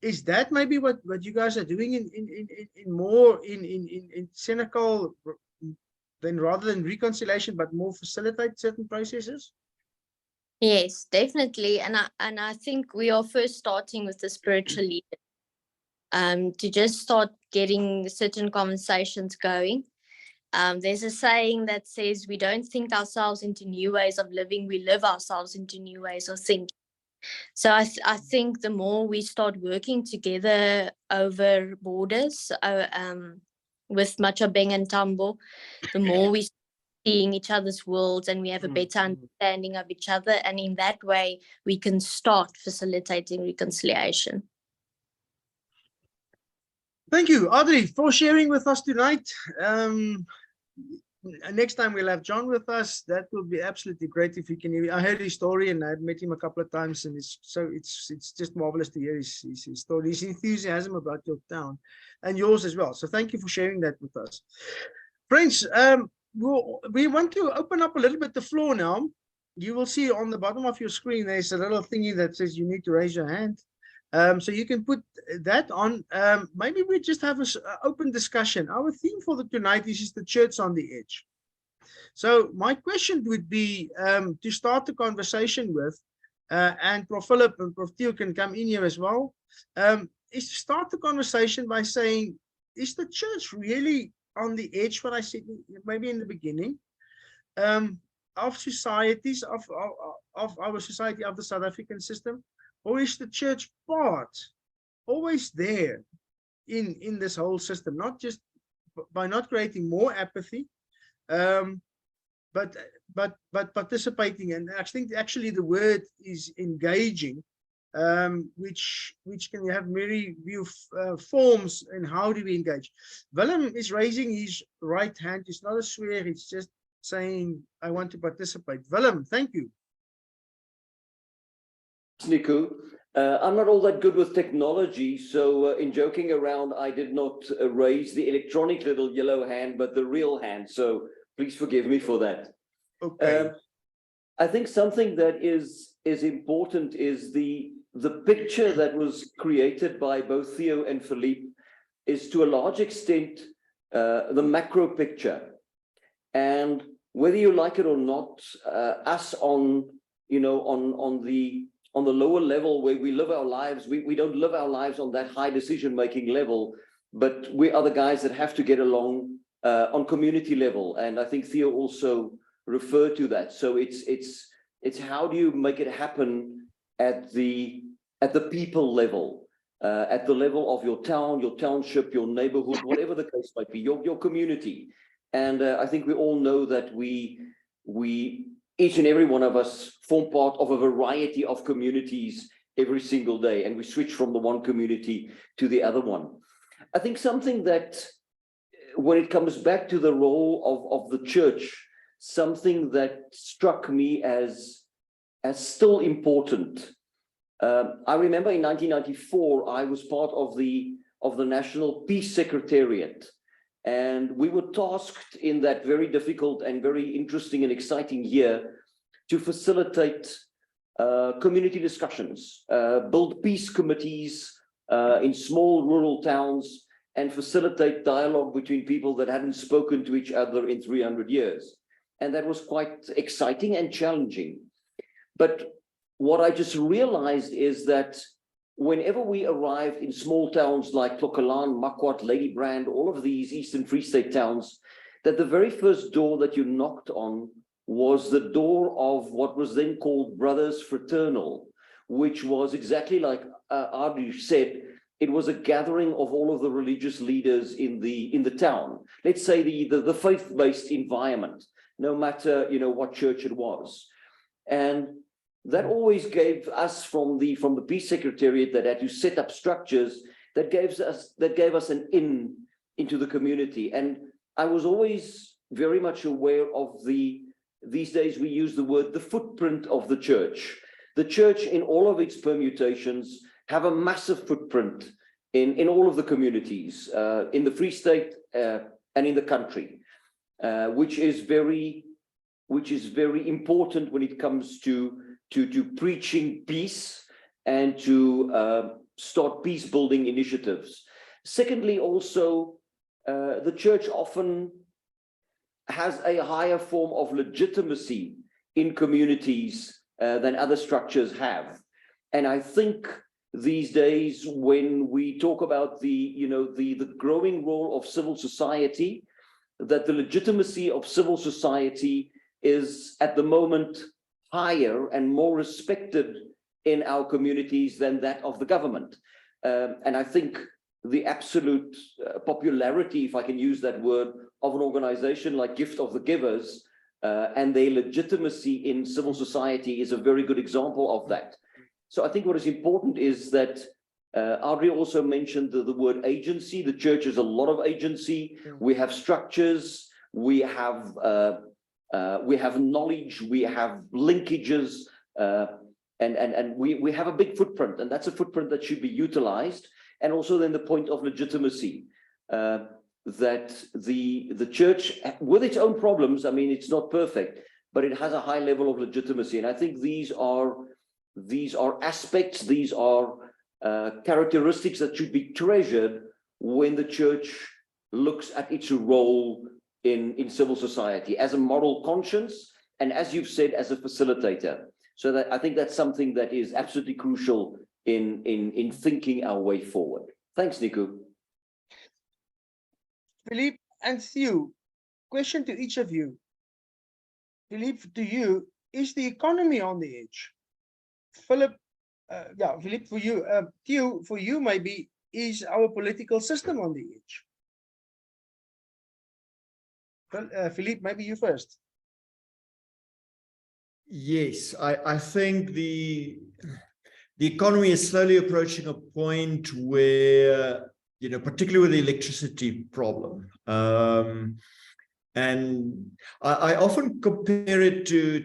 Is that maybe what you guys are doing in Senekal, then rather than reconciliation, but more facilitate certain processes? Yes, definitely. And I think we are first starting with the spiritual leaders, to just start getting certain conversations going. There's a saying that says, we don't think ourselves into new ways of living, we live ourselves into new ways of thinking. So I think the more we start working together over borders, with Machobeng and Tambo, the more we seeing each other's worlds, and we have a better understanding of each other, and in that way we can start facilitating reconciliation. Thank you, Audrey, for sharing with us tonight. next time we'll have John with us. That will be absolutely great if he can. I heard his story and I've met him a couple of times, and it's just marvelous to hear his story, his enthusiasm about your town and yours as well. So thank you for sharing that with us. Friends, we want to open up a little bit the floor now. You will see on the bottom of your screen, there's a little thingy that says you need to raise your hand. So you can put that on. Maybe we just have an open discussion. Our theme for tonight is the church on the edge. So my question would be to start the conversation with, and Prof. Philip and Prof. Theo can come in here as well, is to start the conversation by saying, is the church really on the edge, what I said maybe in the beginning, of societies, of our society, of the South African system? Or is the church part always there in this whole system, not just by not creating more apathy, but participating? And I think actually the word is engaging, which can have many forms. And how do we engage? Willem is raising his right hand. It's not a swear. It's just saying, I want to participate. Willem, thank you. Nico, I'm not all that good with technology, so in joking around, I did not raise the electronic little yellow hand, but the real hand. So please forgive me for that. Okay. I think something that is important is the picture that was created by both Theo and Philippe is to a large extent the macro picture. And whether you like it or not, us on the lower level where we live our lives, we don't live our lives on that high decision-making level, but we are the guys that have to get along on community level. And I think Theo also referred to that. So it's how do you make it happen at the people level, at the level of your town, your township, your neighborhood, whatever the case might be, your community. And I think we all know that we each and every one of us form part of a variety of communities every single day, and we switch from the one community to the other one. I think something that, when it comes back to the role of the church, something that struck me as still important. I remember in 1994, I was part of the National Peace Secretariat. And we were tasked in that very difficult and very interesting and exciting year to facilitate community discussions, build peace committees in small rural towns, and facilitate dialogue between people that hadn't spoken to each other in 300 years. And that was quite exciting and challenging. But what I just realized is that whenever we arrived in small towns like Clocolan, Marquardt, Ladybrand, all of these Eastern Free State towns, that the very first door that you knocked on was the door of what was then called Brothers Fraternal, which was exactly like Ardie said, it was a gathering of all of the religious leaders in the town. Let's say the faith-based environment, no matter what church it was. And that always gave us from the Peace Secretariat that had to set up structures that gave us an in into the community. And I was always very much aware of these days we use the word the footprint of the church. The church in all of its permutations have a massive footprint in all of the communities in the Free State and in the country, which is very important when it comes to preaching peace and to start peace building initiatives. Secondly, also, the church often has a higher form of legitimacy in communities than other structures have. And I think these days, when we talk about the growing role of civil society, that the legitimacy of civil society is at the moment higher and more respected in our communities than that of the government. And I think the absolute popularity, if I can use that word, of an organization like Gift of the Givers and their legitimacy in civil society is a very good example of that. So I think what is important is that Ardie also mentioned the word agency. The church has a lot of agency. We have structures. we have knowledge, we have linkages, and we have a big footprint, and that's a footprint that should be utilized. And also then the point of legitimacy, that the church, with its own problems, I mean, it's not perfect, but it has a high level of legitimacy. And I think these are aspects, these are characteristics that should be treasured when the church looks at its role in civil society as a moral conscience, and as you've said, as a facilitator. So that I think that's something that is absolutely crucial in thinking our way forward. Thanks, Nico. Philippe and Theo, question to each of you. Philippe, to you, is the economy on the edge? Philip, Philippe, for you, Theo, for you, maybe, is our political system on the edge? Philippe, maybe you first. Yes, I think the economy is slowly approaching a point where, you know, particularly with the electricity problem. And I often compare it to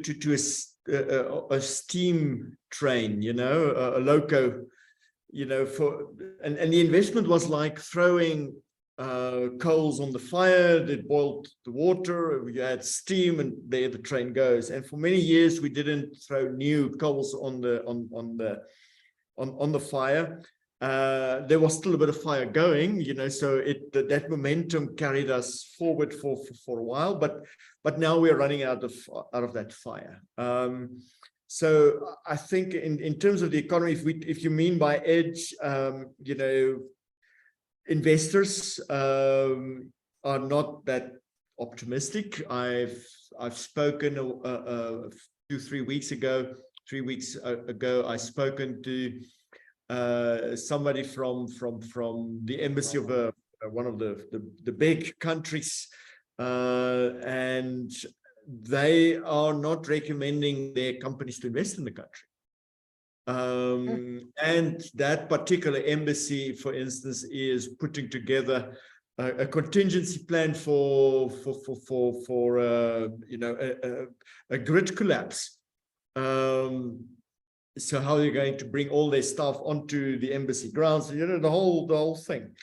a steam train, you know, a loco, you know, and the investment was like throwing coals on the fire. That boiled the water, we had steam, and there the train goes. And for many years we didn't throw new coals on the fire. There was still a bit of fire going, you know, so that momentum carried us forward for a while, but now we're running out of that fire. So I think in terms of the economy, if you mean by edge, you know, investors are not that optimistic. I've spoken 3 weeks ago. I've spoken to somebody from the embassy of one of the big countries, and they are not recommending their companies to invest in the country. And that particular embassy, for instance, is putting together a contingency plan for you know, a grid collapse. So how are you going to bring all their staff onto the embassy grounds? You know, the whole thing.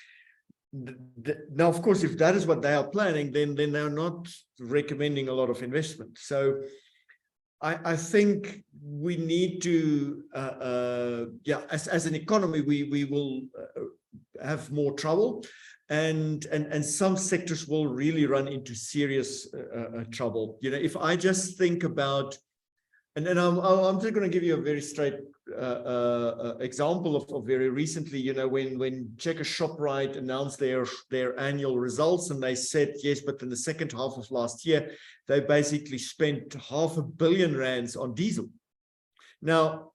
Now, of course, if that is what they are planning, then they're not recommending a lot of investment. So I think we need to, as an economy, we will have more trouble, and some sectors will really run into serious trouble. You know, if I just think about, and I'm just going to give you a very straight example of very recently, you know, when Checkers Shoprite announced their annual results, and they said, yes, but in the second half of last year, they basically spent R500 million on diesel. Now,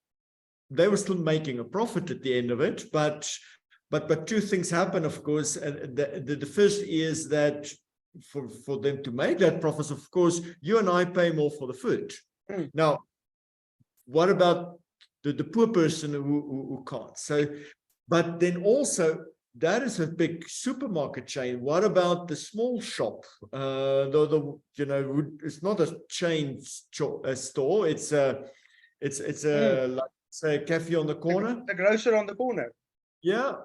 they were still making a profit at the end of it, but two things happen, of course. And the first is that for them to make that profit, of course, you and I pay more for the food. Now, what about the poor person who can't? So, but then also, that is a big supermarket chain. What about the small shop? You know, it's not a chain store. It's a like, say, a cafe on the corner. The grocer on the corner. Yeah.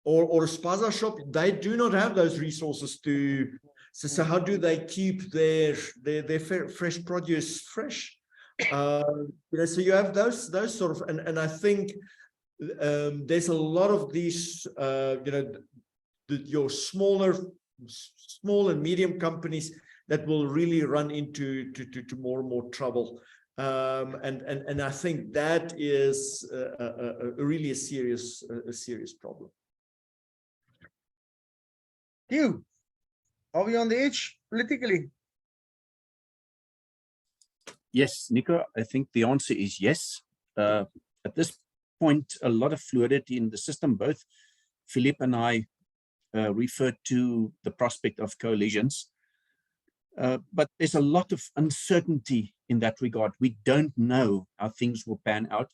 Or a spaza shop. They do not have those resources to. So how do they keep their fresh produce fresh? You know, so you have those sort of, and I think there's a lot of these, you know, your small and medium companies that will really run into more and more trouble. And I think that is really a serious problem. You, are we on the edge politically? Yes, Nico, I think the answer is yes. At this point, a lot of fluidity in the system. Both Philippe and I referred to the prospect of coalitions. But there's a lot of uncertainty in that regard. We don't know how things will pan out.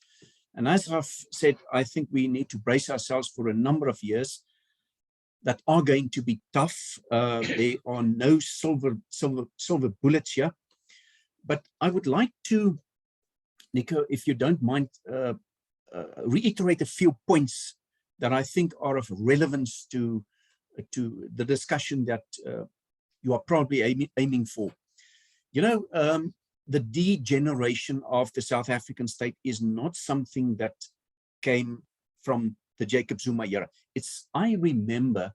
And as I've said, I think we need to brace ourselves for a number of years. that are going to be tough. There are no silver bullets here. But I would like to, Nico, if you don't mind, reiterate a few points that I think are of relevance to the discussion that you are probably aiming for. You know, the degeneration of the South African state is not something that came from the Jacob Zuma era. I remember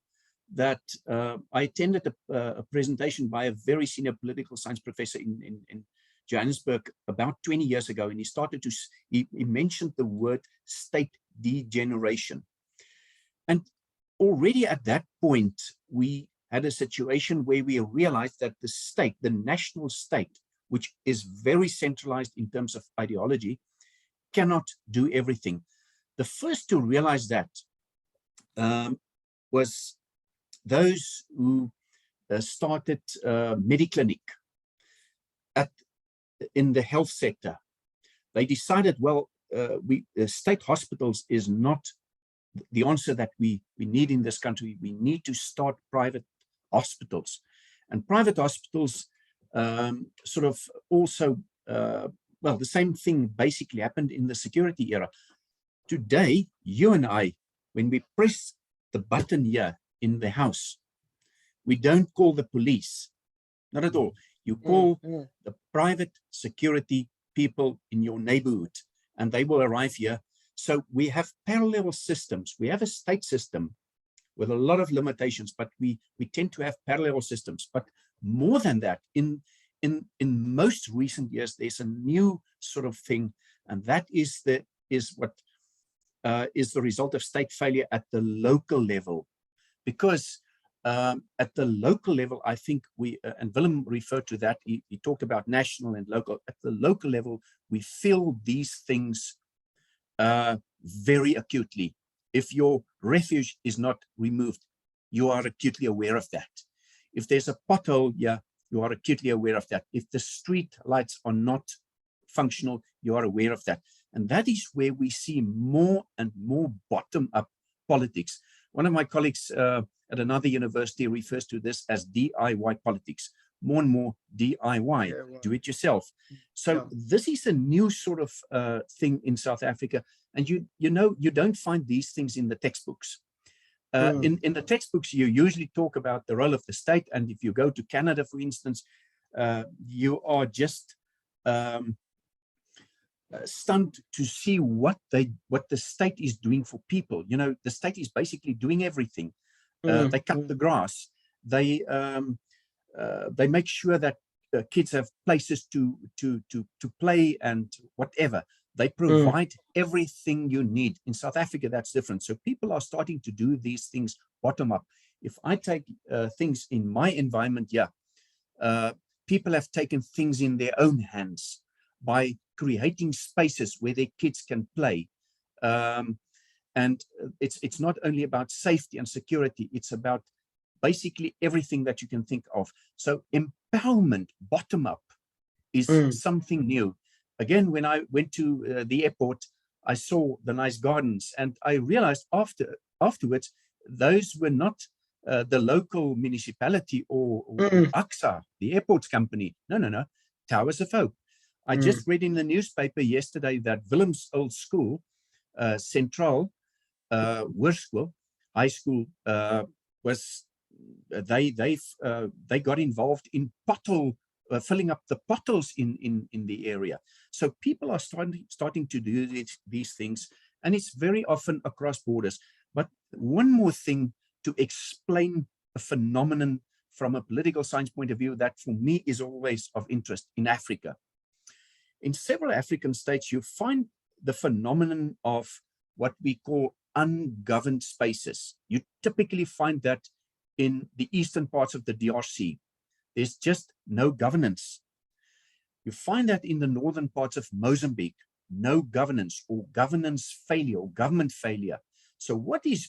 that I attended a presentation by a very senior political science professor in Johannesburg about 20 years ago, and he mentioned the word state degeneration. And already at that point, we had a situation where we realized that the state, the national state, which is very centralized in terms of ideology, cannot do everything. The first to realize that was those who started Mediclinic in the health sector. They decided, well, state hospitals is not the answer that we need in this country. We need to start private hospitals. And private hospitals sort of also, well, the same thing basically happened in the security era. Today, you and I, when we press the button here in the house, we don't call the police, not at all. You call the private security people in your neighborhood, and they will arrive here. So we have parallel systems. We have a state system with a lot of limitations, but we tend to have parallel systems. But more than that, in most recent years, there's a new sort of thing, and that is the result of state failure at the local level. Because at the local level, I think and Willem referred to that, he talked about national and local. At the local level, we feel these things very acutely. If your refuge is not removed, you are acutely aware of that. If there's a pothole, yeah, you are acutely aware of that. If the street lights are not functional, you are aware of that. And that is where we see more and more bottom-up politics. One of my colleagues at another university refers to this as DIY politics. More and more DIY, do it yourself. So this is a new sort of thing in South Africa. And you know, you don't find these things in the textbooks. In the textbooks, you usually talk about the role of the state. And if you go to Canada, for instance, you are just stunned to see what the state is doing for people. You know, the state is basically doing everything. They cut the grass. They make sure that kids have places to play and whatever. They provide everything you need. In South Africa, that's different. So people are starting to do these things bottom up. If I take things in my environment, people have taken things in their own hands by creating spaces where their kids can play. And it's not only about safety and security, it's about basically everything that you can think of. So empowerment, bottom up, is something new. Again, when I went to the airport, I saw the nice gardens, and I realized afterwards, those were not the local municipality or AXA, the airports company. No, Towers of Hope. I just read in the newspaper yesterday that Willem's old school, Central Hoërskool, high school, they got involved in filling up the potholes in the area. So people are starting to do these things, and it's very often across borders. But one more thing to explain a phenomenon from a political science point of view that for me is always of interest in Africa. In several African states, you find the phenomenon of what we call ungoverned spaces. You typically find that in the eastern parts of the DRC. There's just no governance. You find that in the northern parts of Mozambique, no governance or governance failure or government failure. So what is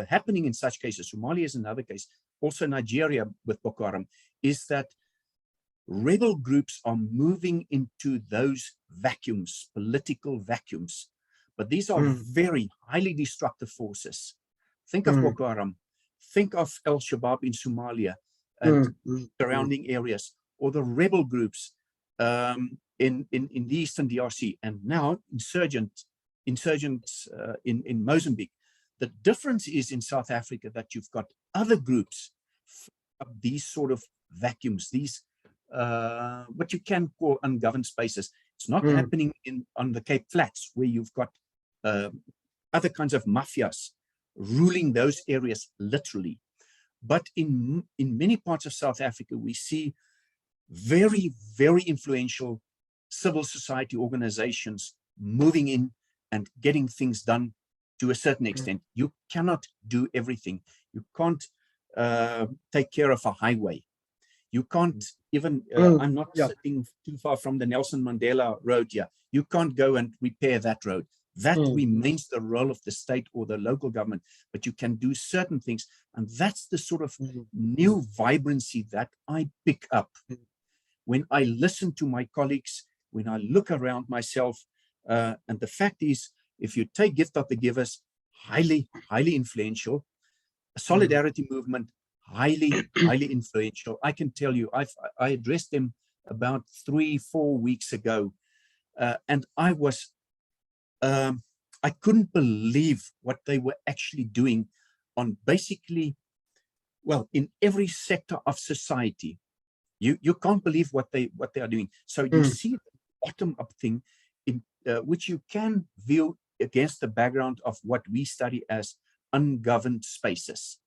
happening in such cases, Somalia is another case, also Nigeria with Boko Haram, is that rebel groups are moving into those vacuums, political vacuums. But these are very highly destructive forces. Think of Boko Haram. think of Al-Shabaab in Somalia and surrounding areas, or the rebel groups in the Eastern DRC, and now insurgents in Mozambique. The difference is in South Africa that you've got other groups of these sort of vacuums, these what you can call ungoverned spaces. It's not happening on the Cape Flats, where you've got other kinds of mafias ruling those areas literally. But in many parts of South Africa, we see very, very influential civil society organizations moving in and getting things done to a certain extent. You cannot do everything. You can't take care of a highway. You can't even, I'm not sitting too far from the Nelson Mandela Road here. You can't go and repair that road. That remains the role of the state or the local government, but you can do certain things. And that's the sort of new vibrancy that I pick up when I listen to my colleagues, when I look around myself. And the fact is, if you take Gift of the Givers, highly, highly influential, a solidarity movement, highly, highly influential. I can tell you, I addressed them about 3-4 weeks ago, and I was, I couldn't believe what they were actually doing on basically, well, in every sector of society. You can't believe what they are doing. So you see the bottom-up thing, in which you can view against the background of what we study as ungoverned spaces.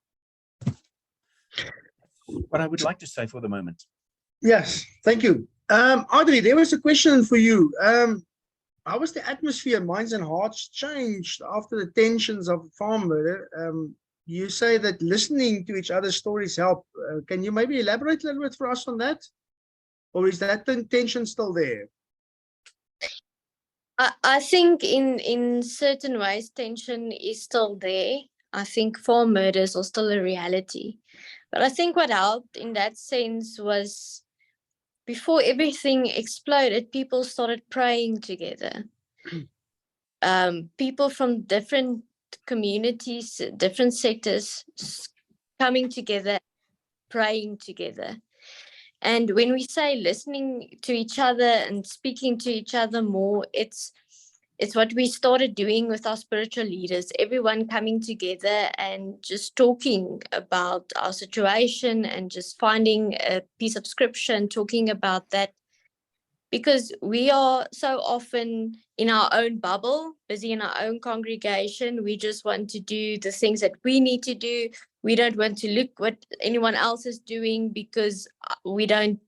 What I would like to say for the moment. Yes, thank you. Audrey, there was a question for you. How was the atmosphere, minds and hearts changed after the tensions of farm murder? You say that listening to each other's stories help. Can you maybe elaborate a little bit for us on that? Or is that tension still there? I think in certain ways, tension is still there. I think farm murders are still a reality. But I think what helped in that sense was, before everything exploded, people started praying together. People from different communities, different sectors, coming together, praying together. And when we say listening to each other and speaking to each other more, it's what we started doing with our spiritual leaders, everyone coming together and just talking about our situation and just finding a piece of scripture and talking about that. Because we are so often in our own bubble, busy in our own congregation. We just want to do the things that we need to do. We don't want to look what anyone else is doing, because we don't.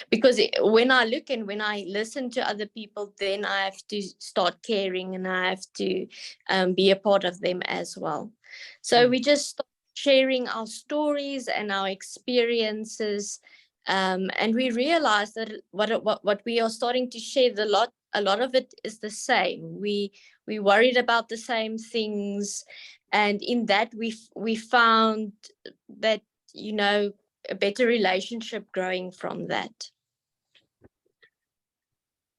Because when I look and when I listen to other people, then I have to start caring and I have to be a part of them as well. So we just start sharing our stories and our experiences. And we realize that what we are starting to share, a lot of it is the same. We worried about the same things, and in that we found that, you know, a better relationship growing from that.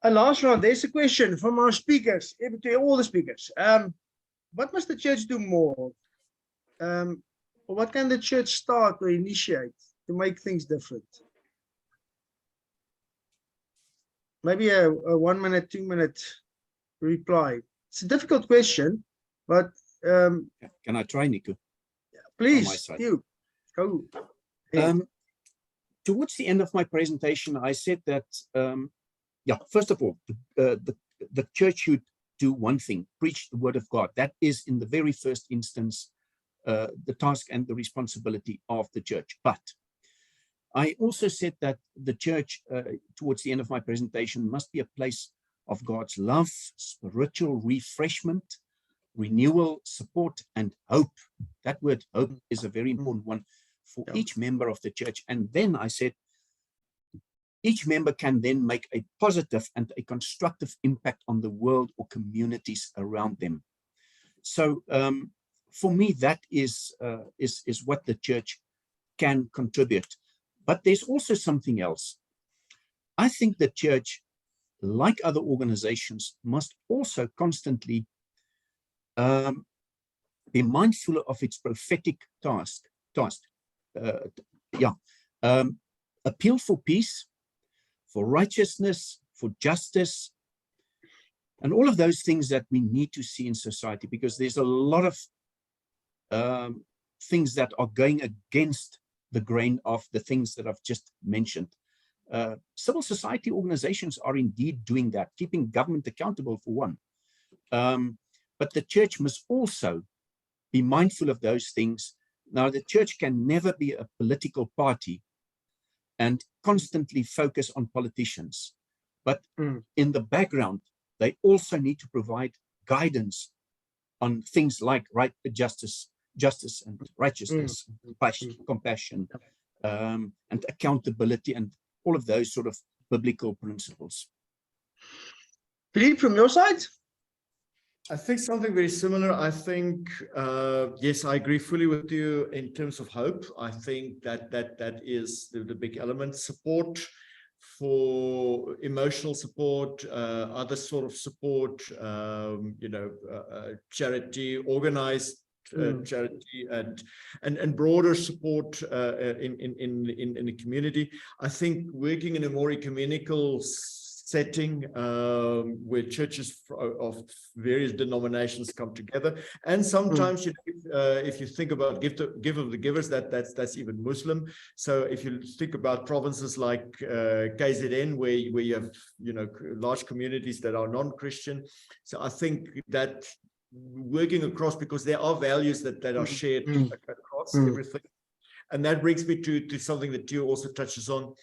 And last round, there's a question from our speakers, to all the speakers. What must the church do more? What can the church start or initiate to make things different? Maybe a 1 minute, 2 minute reply. It's a difficult question, but can I try, Nico? Please, you go. Towards the end of my presentation, I said that, first of all, the church should do one thing: preach the word of God. That is, in the very first instance, the task and the responsibility of the church. But I also said that the church, towards the end of my presentation, must be a place of God's love, spiritual refreshment, renewal, support, and hope. That word hope is a very important one for each member of the church. And then I said, each member can then make a positive and a constructive impact on the world or communities around them. So for me, that is what the church can contribute. But there's also something else. I think the church, like other organizations, must also constantly be mindful of its prophetic task, appeal for peace, for righteousness, for justice, and all of those things that we need to see in society, because there's a lot of things that are going against the grain of the things that I've just mentioned. Civil society organizations are indeed doing that, keeping government accountable for one. But the church must also be mindful of those things. Now, the church can never be a political party and constantly focus on politicians. But in the background, they also need to provide guidance on things like justice and righteousness, compassion, and accountability, and all of those sort of biblical principles. Philippe, from your side? I think something very similar. I think, yes, I agree fully with you in terms of hope. I think that is the big element. Support for emotional support, other sort of support, charity, organized charity, and broader support in the community. I think working in a more ecumenical setting where churches of various denominations come together, and sometimes if you think about give of the givers, that's even Muslim. So if you think about provinces like KZN, where you have large communities that are non-Christian, so I think that working across, because there are values that are shared across everything, and that brings me to something that you also touches on,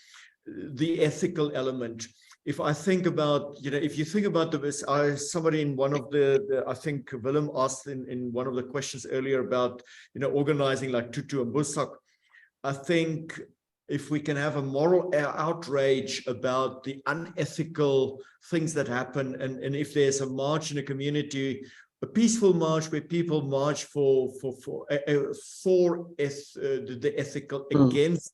the ethical element. If I think about, if you think about somebody in one of I think Willem asked in one of the questions earlier about, organizing like Tutu and Busak. I think if we can have a moral outrage about the unethical things that happen, and if there's a march in a community, a peaceful march where people march for the ethical, against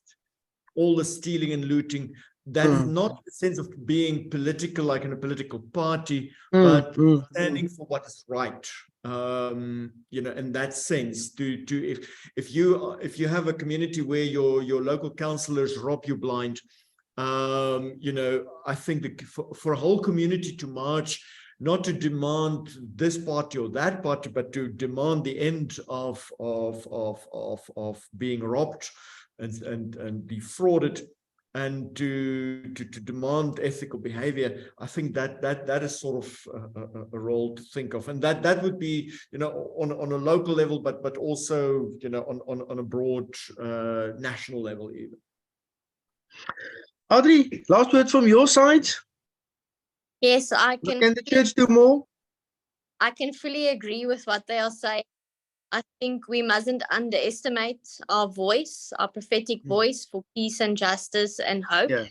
all the stealing and looting, that is not the sense of being political, like in a political party, but standing for what is right. In that sense, if you have a community where your local councillors rob you blind, I think that for a whole community to march, not to demand this party or that party, but to demand the end of being robbed and defrauded, and to demand ethical behavior. I think that is sort of a role to think of, and that would be on a local level, but also on a broad national level even. Audrey, last word from your side. Yes, Can the church do more? I can fully agree with what they are saying. I think we mustn't underestimate our voice, our prophetic voice for peace and justice and hope. Yeah.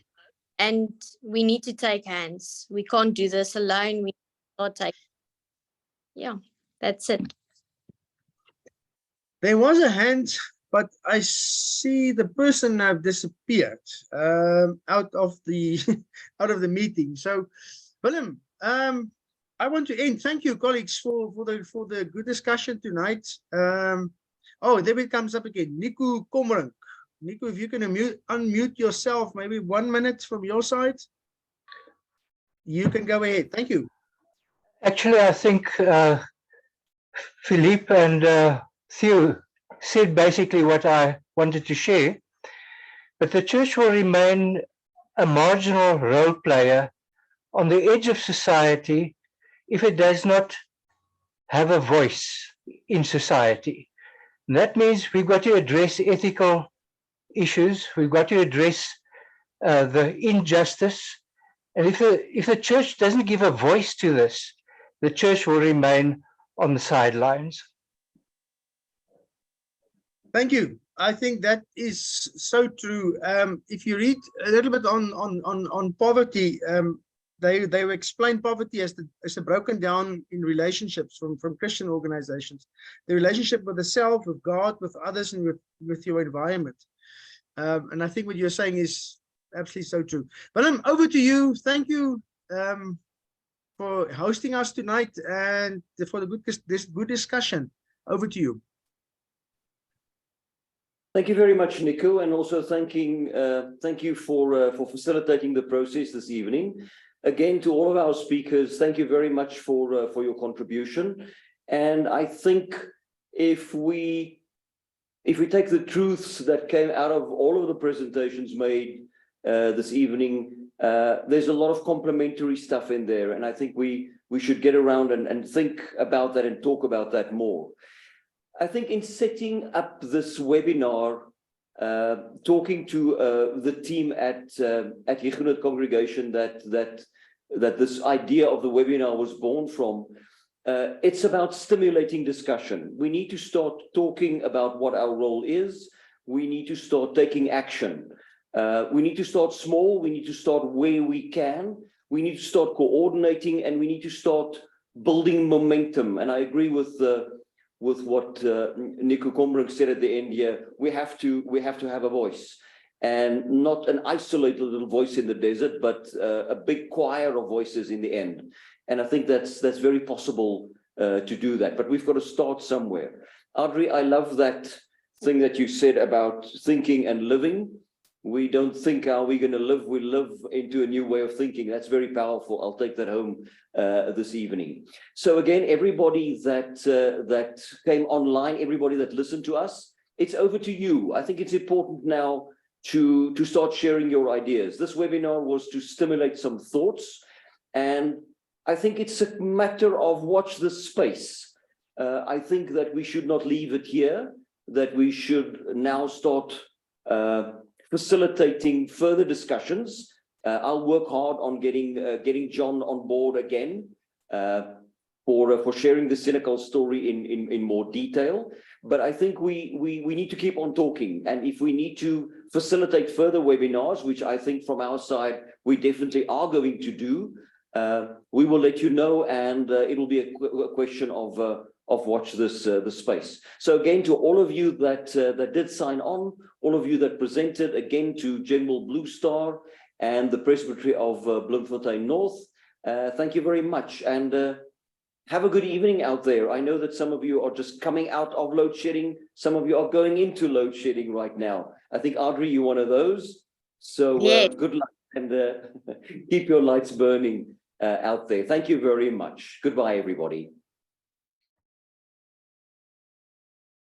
And we need to take hands. We can't do this alone. We can't take. Yeah, that's it. There was a hand, but I see the person have disappeared out of the meeting. So, Willem, I want to end. Thank you, colleagues, for the good discussion tonight. Oh, there it comes up again. Nico Komrink. Nico, if you can unmute yourself, maybe 1 minute from your side. You can go ahead. Thank you. Actually, I think Philippe and Theo said basically what I wanted to share. But the church will remain a marginal role player on the edge of society if it does not have a voice in society. And that means we've got to address ethical issues, we've got to address the injustice. And if the church doesn't give a voice to this, the church will remain on the sidelines. Thank you. I think that is so true. If you read a little bit on poverty, they explain poverty as a broken down in relationships from Christian organizations. The relationship with the self, with God, with others, and with your environment. And I think what you're saying is absolutely so true. But I'm over to you. Thank you for hosting us tonight and for this good discussion. Over to you. Thank you very much, Nico, and also thank you for facilitating the process this evening. Again, to all of our speakers, thank you very much for your contribution. And I think if we take the truths that came out of all of the presentations made this evening, there's a lot of complementary stuff in there, and I think we should get around and think about that and talk about that more. I think in setting up this webinar, talking to the team at Huguenot Congregation that this idea of the webinar was born from, it's about stimulating discussion. We need to start talking about what our role is. We need to start taking action. We need to start small. We need to start where we can. We need to start coordinating, and we need to start building momentum. And I agree with what Nico Combrink said at the end here. We have to have a voice, and not an isolated little voice in the desert, but a big choir of voices in the end. And I think that's very possible to do that, but we've got to start somewhere. Audrey, I love that thing that you said about thinking and living. We don't think how we're going to live, we live into a new way of thinking. That's very powerful. I'll take that home this evening. So again, everybody that came online, everybody that listened to us, it's over to you. I think it's important now to start sharing your ideas. This webinar was to stimulate some thoughts, and I think it's a matter of watch this space. I think that we should not leave it here, that we should now start facilitating further discussions. I'll work hard on getting John on board again for sharing the Senekal story in more detail. But I think we need to keep on talking, and if we need to facilitate further webinars, which I think from our side we definitely are going to do, we will let you know, and it will be a question of watch this space. So again, to all of you that did sign on, all of you that presented, again to General Blue Star and the Presbytery of Bloemfontein North, thank you very much, and have a good evening out there. I know that some of you are just coming out of load shedding. Some of you are going into load shedding right now. I think, Audrey, you're one of those. So Yes. good luck, and keep your lights burning out there. Thank you very much. Goodbye, everybody.